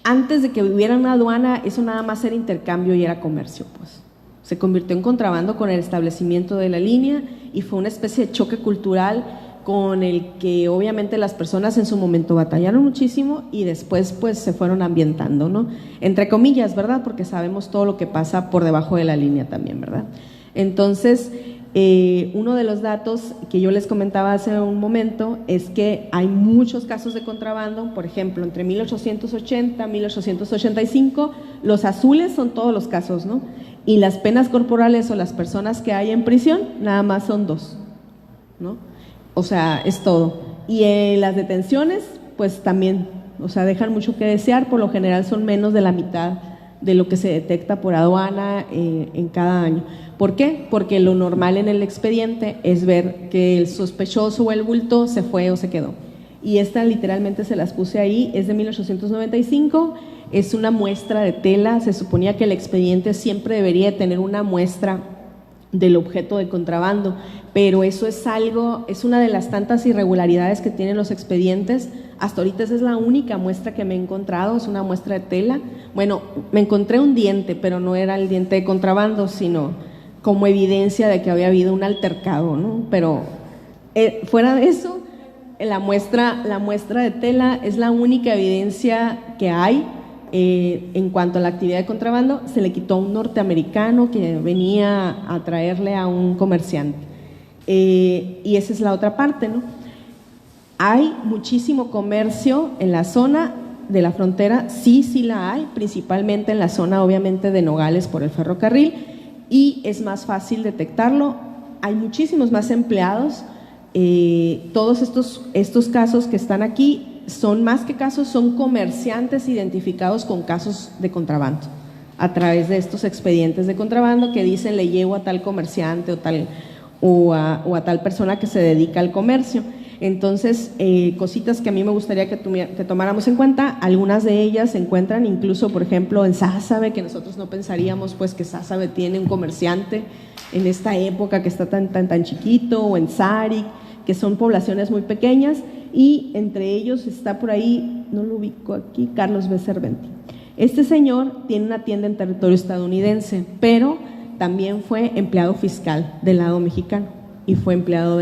antes de que hubiera una aduana, eso nada más era intercambio y era comercio, pues. Se convirtió en contrabando con el establecimiento de la línea y fue una especie de choque cultural con el que obviamente las personas en su momento batallaron muchísimo y después pues se fueron ambientando, ¿no? Entre comillas, ¿verdad? Porque sabemos todo lo que pasa por debajo de la línea también, ¿verdad? Entonces, uno de los datos que yo les comentaba hace un momento es que hay muchos casos de contrabando, por ejemplo, entre 1880 y 1885, los azules son todos los casos, ¿no? Y las penas corporales o las personas que hay en prisión, nada más son 2, ¿no? O sea, es todo. Y las detenciones, pues también, o sea, dejan mucho que desear, por lo general son menos de la mitad de lo que se detecta por aduana en cada año. ¿Por qué? Porque lo normal en el expediente es ver que el sospechoso o el bulto se fue o se quedó. Y esta literalmente se las puse ahí, es de 1895, es una muestra de tela, se suponía que el expediente siempre debería tener una muestra del objeto de contrabando, pero eso es algo, es una de las tantas irregularidades que tienen los expedientes. Hasta ahorita esa es la única muestra que me he encontrado, es una muestra de tela. Bueno, me encontré un diente, pero no era el diente de contrabando, sino como evidencia de que había habido un altercado, ¿no? Pero fuera de eso, la muestra de tela es la única evidencia que hay. En cuanto a la actividad de contrabando, se le quitó a un norteamericano que venía a traerle a un comerciante. Y esa es la otra parte, ¿no? Hay muchísimo comercio en la zona de la frontera, sí la hay, principalmente en la zona obviamente de Nogales por el ferrocarril, y es más fácil detectarlo. Hay muchísimos más empleados. Todos estos casos que están aquí son más que casos, son comerciantes identificados con casos de contrabando a través de estos expedientes de contrabando que dicen le llevo a tal comerciante o a tal persona que se dedica al comercio. Entonces, cositas que a mí me gustaría que tomáramos en cuenta, algunas de ellas se encuentran incluso, por ejemplo, en Sázabe, que nosotros no pensaríamos pues que Sázabe tiene un comerciante en esta época que está tan chiquito, o en Sáric, que son poblaciones muy pequeñas, y entre ellos está por ahí, no lo ubico aquí, Carlos B. Cerventi. Este señor tiene una tienda en territorio estadounidense, pero también fue empleado fiscal del lado mexicano y fue empleado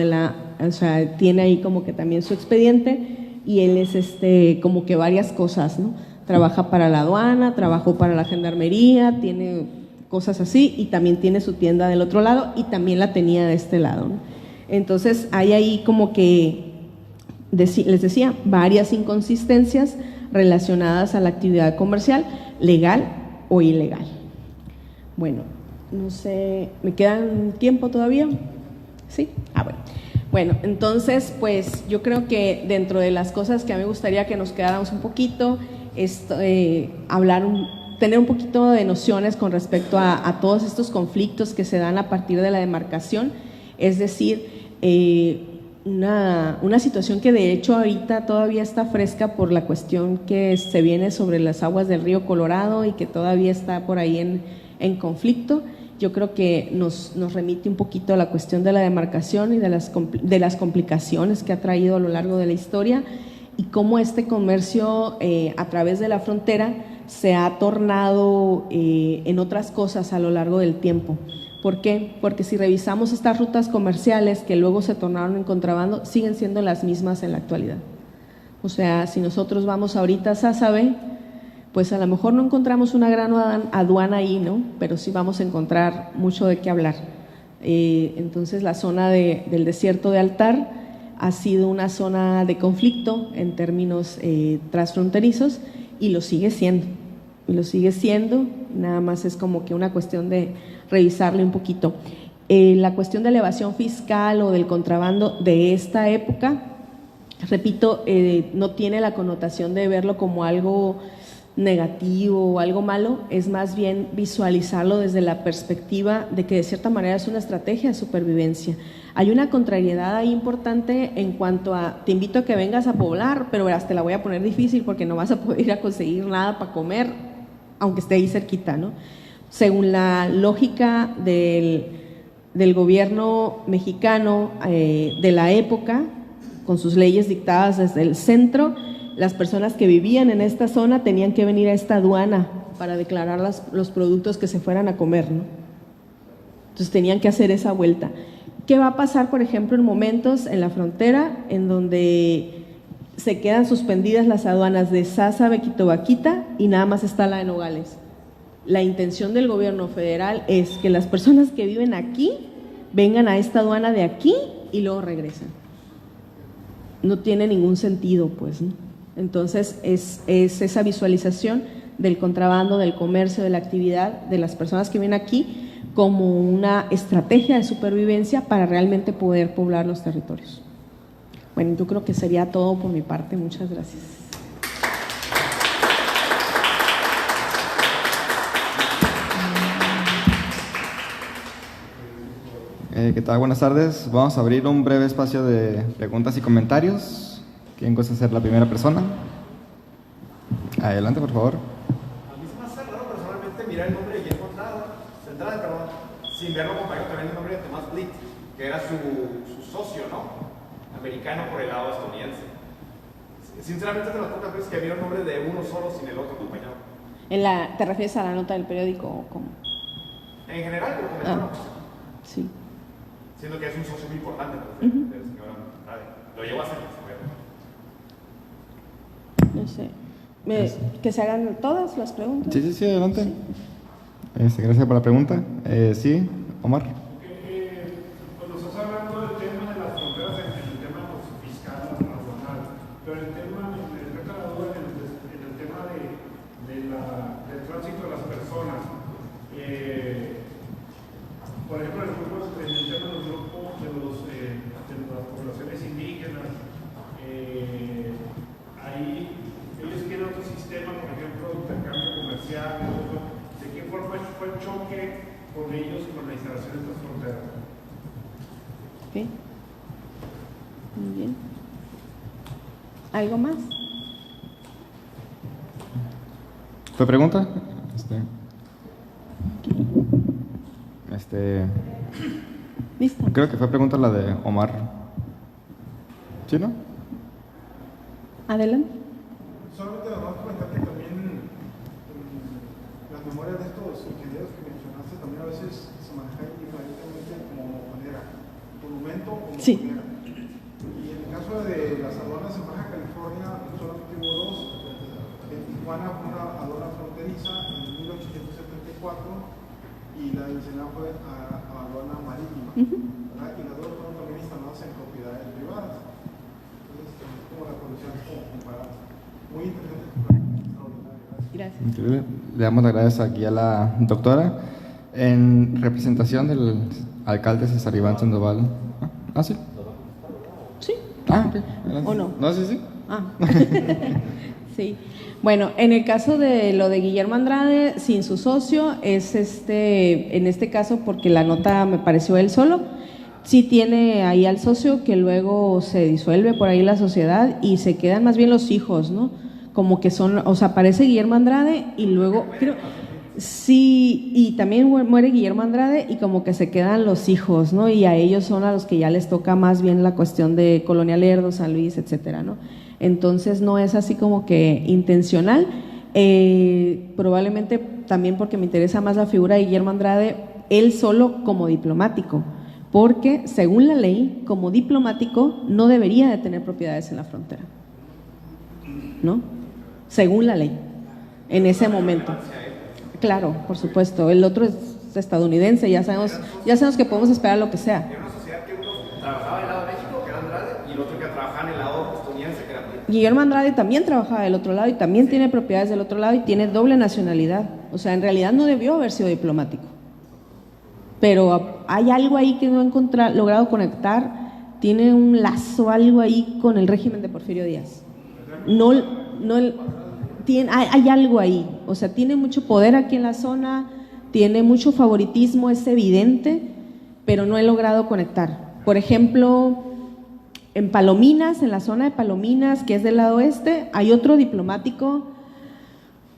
o sea, tiene ahí como que también su expediente, y él es como que varias cosas, ¿no? Trabaja para la aduana, trabajó para la gendarmería, tiene cosas así, y también tiene su tienda del otro lado y también la tenía de este lado, ¿no? Entonces hay ahí como que les decía, varias inconsistencias relacionadas a la actividad comercial, legal o ilegal. Bueno, no sé, ¿me quedan tiempo todavía? ¿Sí? Bueno, entonces, pues yo creo que dentro de las cosas que a mí me gustaría que nos quedáramos un poquito, tener un poquito de nociones con respecto a todos estos conflictos que se dan a partir de la demarcación, es decir, una situación que de hecho ahorita todavía está fresca por la cuestión que se viene sobre las aguas del río Colorado y que todavía está por ahí en conflicto. Yo creo que nos remite un poquito a la cuestión de la demarcación y de las complicaciones que ha traído a lo largo de la historia, y cómo este comercio a través de la frontera se ha tornado en otras cosas a lo largo del tiempo. ¿Por qué? Porque si revisamos estas rutas comerciales que luego se tornaron en contrabando, siguen siendo las mismas en la actualidad. O sea, si nosotros vamos ahorita a Sázabe, pues a lo mejor no encontramos una gran aduana ahí, ¿no? Pero sí vamos a encontrar mucho de qué hablar. Entonces la zona del desierto de Altar ha sido una zona de conflicto en términos transfronterizos, y lo sigue siendo. Nada más es como que una cuestión de revisarle un poquito. La cuestión de la evasión fiscal o del contrabando de esta época, repito, no tiene la connotación de verlo como algo negativo o algo malo, es más bien visualizarlo desde la perspectiva de que de cierta manera es una estrategia de supervivencia. Hay una contrariedad ahí importante en cuanto a, te invito a que vengas a poblar, pero verás, te la voy a poner difícil porque no vas a poder ir a conseguir nada para comer, aunque esté ahí cerquita, ¿no? según la lógica del gobierno mexicano de la época, con sus leyes dictadas desde el centro, las personas que vivían en esta zona tenían que venir a esta aduana para declarar los productos que se fueran a comer, ¿no? Entonces tenían que hacer esa vuelta. ¿Qué va a pasar, por ejemplo, en momentos en la frontera en donde se quedan suspendidas las aduanas de Sasa, Bequitobaquita y nada más está la de Nogales? La intención del gobierno federal es que las personas que viven aquí vengan a esta aduana de aquí y luego regresen. No tiene ningún sentido, pues, ¿no? Entonces es esa visualización del contrabando, del comercio, de la actividad de las personas que viven aquí como una estrategia de supervivencia para realmente poder poblar los territorios. Bueno, yo creo que sería todo por mi parte. Muchas gracias. ¿Qué tal? Buenas tardes. Vamos a abrir un breve espacio de preguntas y comentarios. ¿Quién gusta ser la primera persona? Adelante, por favor. A mí se me hace raro personalmente mirar el nombre de Guillermo Andrade, perdón, sin verlo acompañado también el nombre de Tomás Blitt, que era su socio, ¿no? Americano por el lado estadounidense. Sinceramente, es de las pocas veces que había un nombre de uno solo sin el otro acompañado. ¿Te refieres a la nota del periódico o cómo? En general, pero comentaron. Sí. Siendo que es un socio muy importante del señor Andrade. Lo llevo a hacer. No sé. ¿Que se hagan todas las preguntas? Sí, adelante. Sí. Gracias por la pregunta. Sí, Omar. Cuando estás hablando del tema de las fronteras, en el tema fiscal, nacional, pero el tema, me deja la duda en el tema del tránsito de las personas. Por ejemplo, en el tema de los grupos, de las poblaciones indígenas, ahí ellos tienen otro sistema, por ejemplo, de intercambio comercial. ¿De qué forma fue el choque con ellos con la instalación de estas fronteras? Ok. Muy bien. ¿Algo más? ¿Fue pregunta? Listo. Creo que fue pregunta la de Omar. ¿Sí, no? Adelante. Solamente nada más comentar que también las memorias de estos ingenieros que mencionaste también a veces se manejan diferentemente como manera, monumento o Sí. monera. Y en el caso de las aduanas en Baja California, solamente hubo dos. En Tijuana fue una aduana fronteriza en 1874 y la de Ensenada fue aduana marítima. Y las dos fueron también instaladas en propiedades privadas. Entonces, como la producción es como comparada. Muy interesante. Gracias. Increíble. Le damos las gracias aquí a la doctora. En representación del alcalde César Iván Sandoval. ¿Ah, sí? Sí. Ah, ok. ¿O no? No, sí. Ah. Sí. Bueno, en el caso de lo de Guillermo Andrade, sin su socio, es en este caso porque la nota me pareció él solo. Sí tiene ahí al socio que luego se disuelve por ahí la sociedad y se quedan más bien los hijos, ¿no? Como que son, o sea, aparece Guillermo Andrade y luego, sí, y también muere Guillermo Andrade y como que se quedan los hijos, ¿no? Y a ellos son a los que ya les toca más bien la cuestión de Colonia Lerdo, San Luis, etcétera, ¿no? Entonces no es así como que intencional, probablemente también porque me interesa más la figura de Guillermo Andrade, él solo como diplomático, porque según la ley, como diplomático no debería de tener propiedades en la frontera, ¿no? Según la ley, en ese momento. Claro, por supuesto, el otro es estadounidense, ya sabemos que podemos esperar lo que sea. Era una sociedad que uno trabajaba del lado de México, que era Andrade, y el otro que trabajaba en el lado estadounidense, que era Blitt. Guillermo Andrade también trabajaba del otro lado y también tiene propiedades del otro lado y tiene doble nacionalidad. O sea, en realidad no debió haber sido diplomático. Pero hay algo ahí que no ha logrado conectar, tiene un lazo, algo ahí con el régimen de Porfirio Díaz. Hay algo ahí, o sea, tiene mucho poder aquí en la zona, tiene mucho favoritismo, es evidente, pero no he logrado conectar. Por ejemplo, en Palominas, en la zona de Palominas, que es del lado oeste, hay otro diplomático,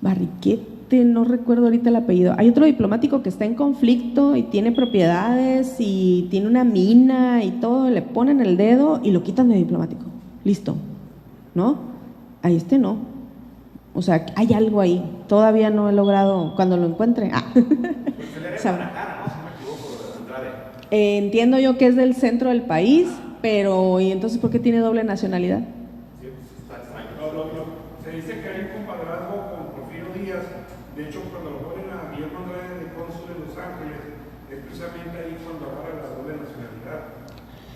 Barriquete, no recuerdo ahorita el apellido. Hay otro diplomático que está en conflicto y tiene propiedades y tiene una mina y todo, le ponen el dedo y lo quitan de diplomático. Listo, ¿no? A este no. O sea, hay algo ahí. Todavía no he logrado, cuando lo encuentre. Entiendo yo que es del centro del país, pero ¿y entonces por qué tiene doble nacionalidad? Se dice que hay un compadrazgo con Porfirio Díaz. De hecho, cuando lo ponen a Guillermo Andrade de cónsul en Los Ángeles, es precisamente ahí cuando agarra la doble nacionalidad.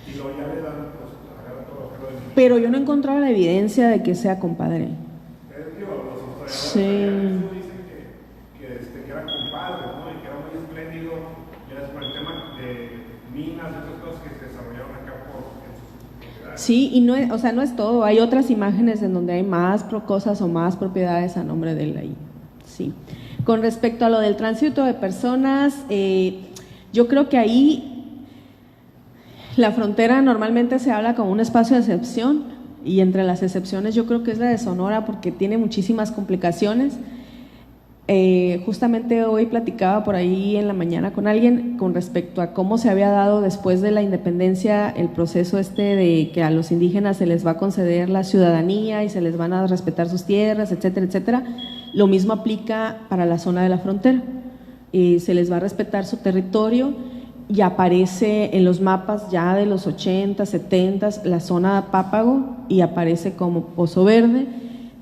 Y luego ya le dan, pues, agarra todo lo que lo. Pero yo no he encontrado la evidencia de que sea compadre. Los Sí. dicen que eran compadres, ¿no? Y que era muy espléndido, ya por el tema de minas y otras cosas que se desarrollaron acá por en sus propiedades. Sí, y no es, o sea, no es todo. Hay otras imágenes en donde hay más cosas o más propiedades a nombre de él ahí. Sí. Con respecto a lo del tránsito de personas, yo creo que ahí la frontera normalmente se habla como un espacio de excepción. Y entre las excepciones yo creo que es la de Sonora porque tiene muchísimas complicaciones. Justamente hoy platicaba por ahí en la mañana con alguien con respecto a cómo se había dado después de la independencia el proceso de que a los indígenas se les va a conceder la ciudadanía y se les van a respetar sus tierras, etcétera, etcétera. Lo mismo aplica para la zona de la frontera. Se les va a respetar su territorio. Y aparece en los mapas ya de los 80, 70 la zona Pápago y aparece como Pozo Verde.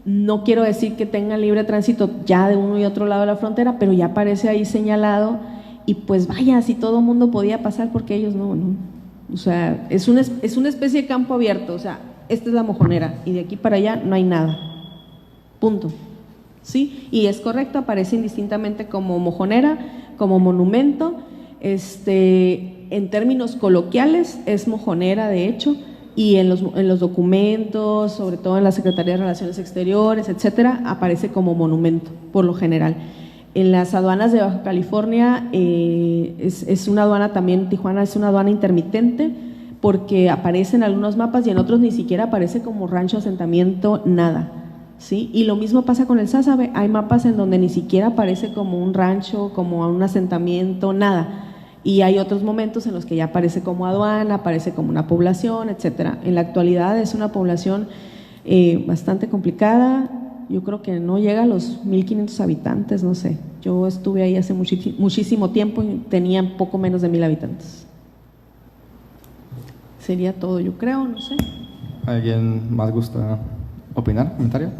No quiero decir que tengan libre tránsito ya de uno y otro lado de la frontera, pero ya aparece ahí señalado y pues vaya, si todo el mundo podía pasar, porque ellos no. O sea, es una especie de campo abierto, o sea, esta es la Mojonera y de aquí para allá no hay nada, punto. ¿Sí? Y es correcto, aparece indistintamente como Mojonera, como monumento. En términos coloquiales es mojonera de hecho, y en los documentos, sobre todo en la Secretaría de Relaciones Exteriores, etcétera, aparece como monumento por lo general. En las aduanas de Baja California es una aduana también, Tijuana es una aduana intermitente porque aparece en algunos mapas y en otros ni siquiera aparece como rancho, asentamiento, nada. ¿Sí? Y lo mismo pasa con el Sázabe, hay mapas en donde ni siquiera aparece como un rancho, como un asentamiento, nada. Y hay otros momentos en los que ya aparece como aduana, aparece como una población, etcétera. En la actualidad es una población bastante complicada, yo creo que no llega a los 1,500 habitantes, no sé. Yo estuve ahí hace muchísimo tiempo y tenía poco menos de 1,000 habitantes. Sería todo, yo creo, no sé. ¿Alguien más gusta opinar, comentario?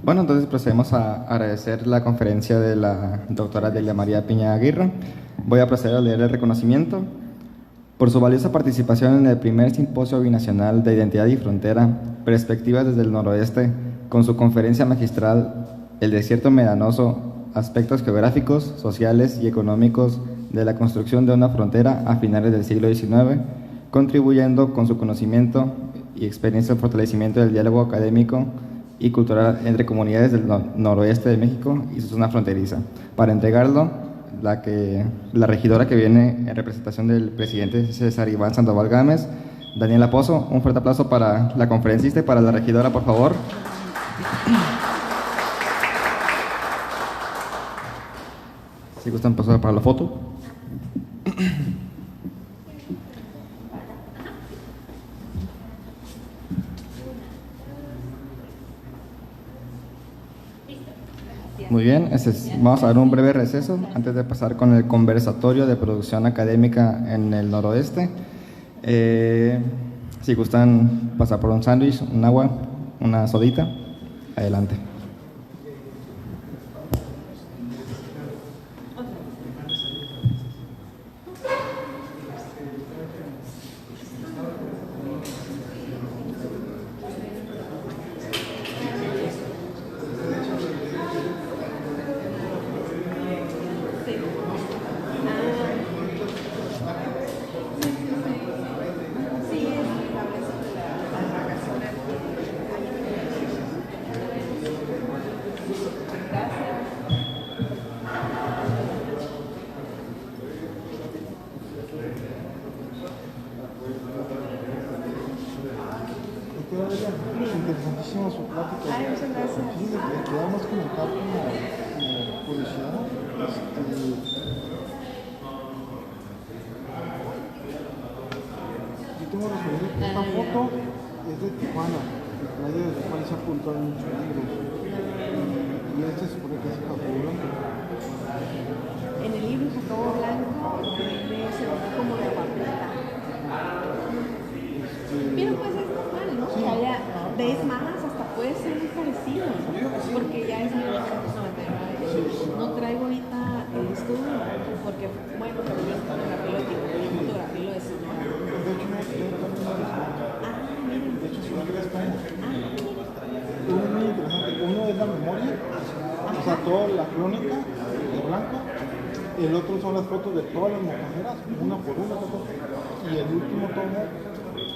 Bueno, entonces procedemos a agradecer la conferencia de la doctora Delia María Piña Aguirre. Voy a proceder a leer el reconocimiento. Por su valiosa participación en el primer Simposio Binacional de Identidad y Frontera, Perspectivas desde el Noroeste, con su conferencia magistral El desierto medanoso, aspectos geográficos, sociales y económicos de la construcción de una frontera a finales del siglo XIX, contribuyendo con su conocimiento y experiencia al fortalecimiento del diálogo académico y cultural entre comunidades del noroeste de México y su zona fronteriza. Para entregarlo, la regidora que viene en representación del presidente César Iván Sandoval Gámez, Daniela Pozo. Un fuerte aplauso para la conferencista y para la regidora, por favor. Si gustan pasar para la foto. Muy bien, vamos a dar un breve receso antes de pasar con el conversatorio de producción académica en el noroeste. Si gustan pasar por un sándwich, un agua, una sodita, adelante. Interesantísima su plática. Ay, muchas gracias. Fíjense que quedamos comentar como curiosidad. Yo tengo referencia que esta foto es de Tijuana, la playa desde la cual se ha publicado en muchos libros. Y este se supone que es Acapulco. En el libro Jacobo Blanco se ve como de agua plata. Pero pues es normal, ¿no? Sí. Que haya, ves más, hasta puede ser muy parecido, porque ya es 1999. No traigo ahorita el estudio, porque, bueno, pero yo fotografía lo digo, yo fotografía lo de Sonora. De hecho, no, de hecho, si no crees cómo. Uno es muy interesante. Uno es la memoria, o sea, toda la crónica de Blanco. El otro son las fotos de todas las montañeras, una por una. Y el último tomo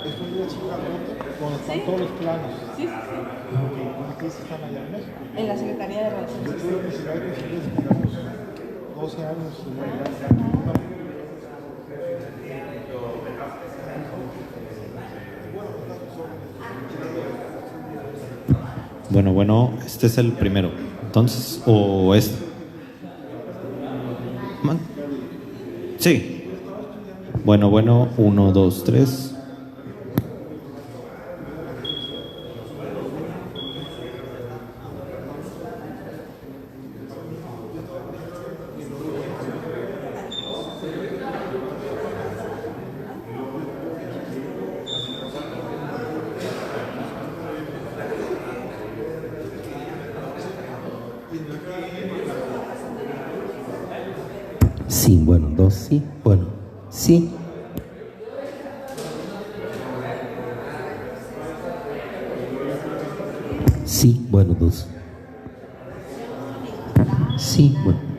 es un día así grandote, donde están ¿Sí? todos los planos. Sí, sí, sí. Aquí están allá en México. En la Secretaría de Yo Relaciones. tuve la posibilidad de recibir desde que éramos 12 años. Bueno, este es el primero. Entonces, o este. Sí. Bueno, 1, 2, 3. Sí, bueno, 2, sí, bueno, sí. Sí, bueno, 2. Sí, bueno.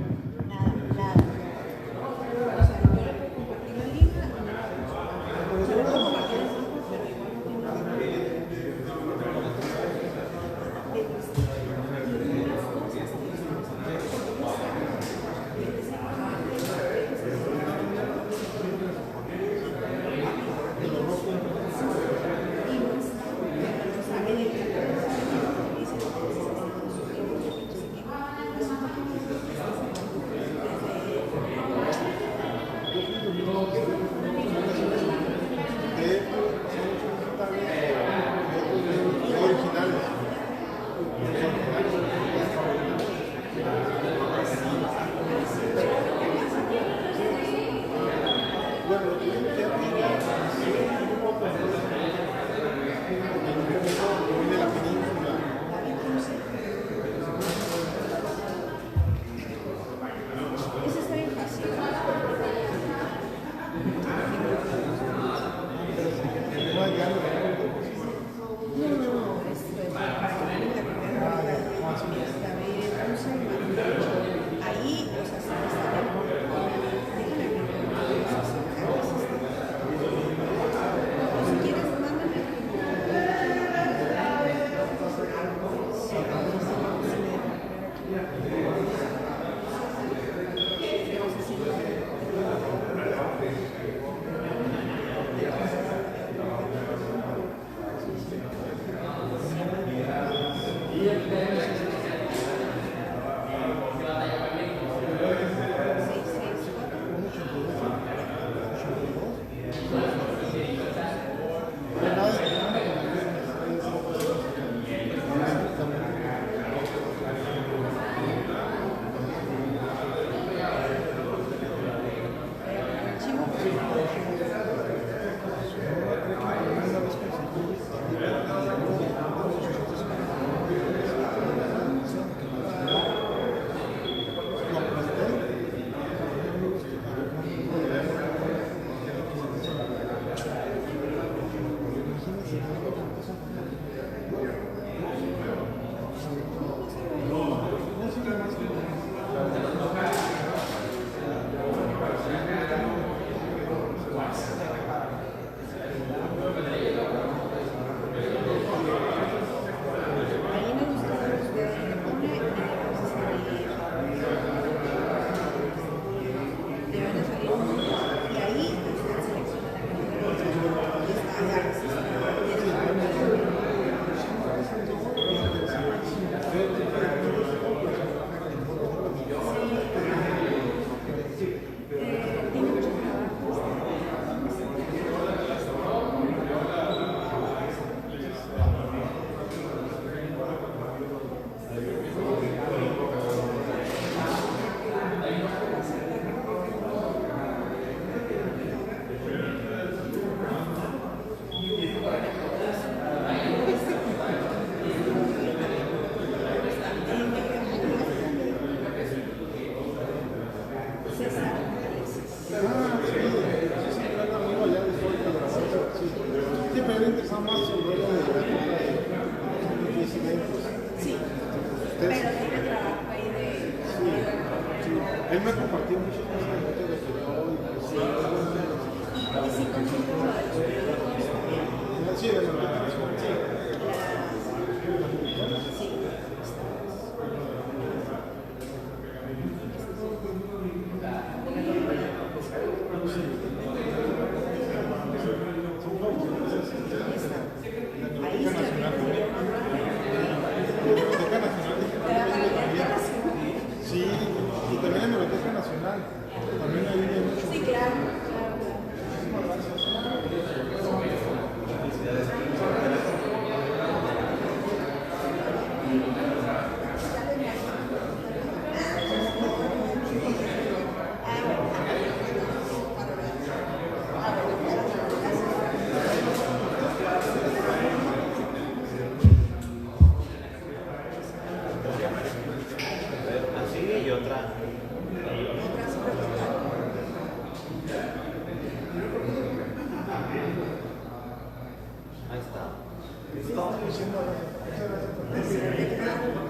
diciendo. Muchas gracias.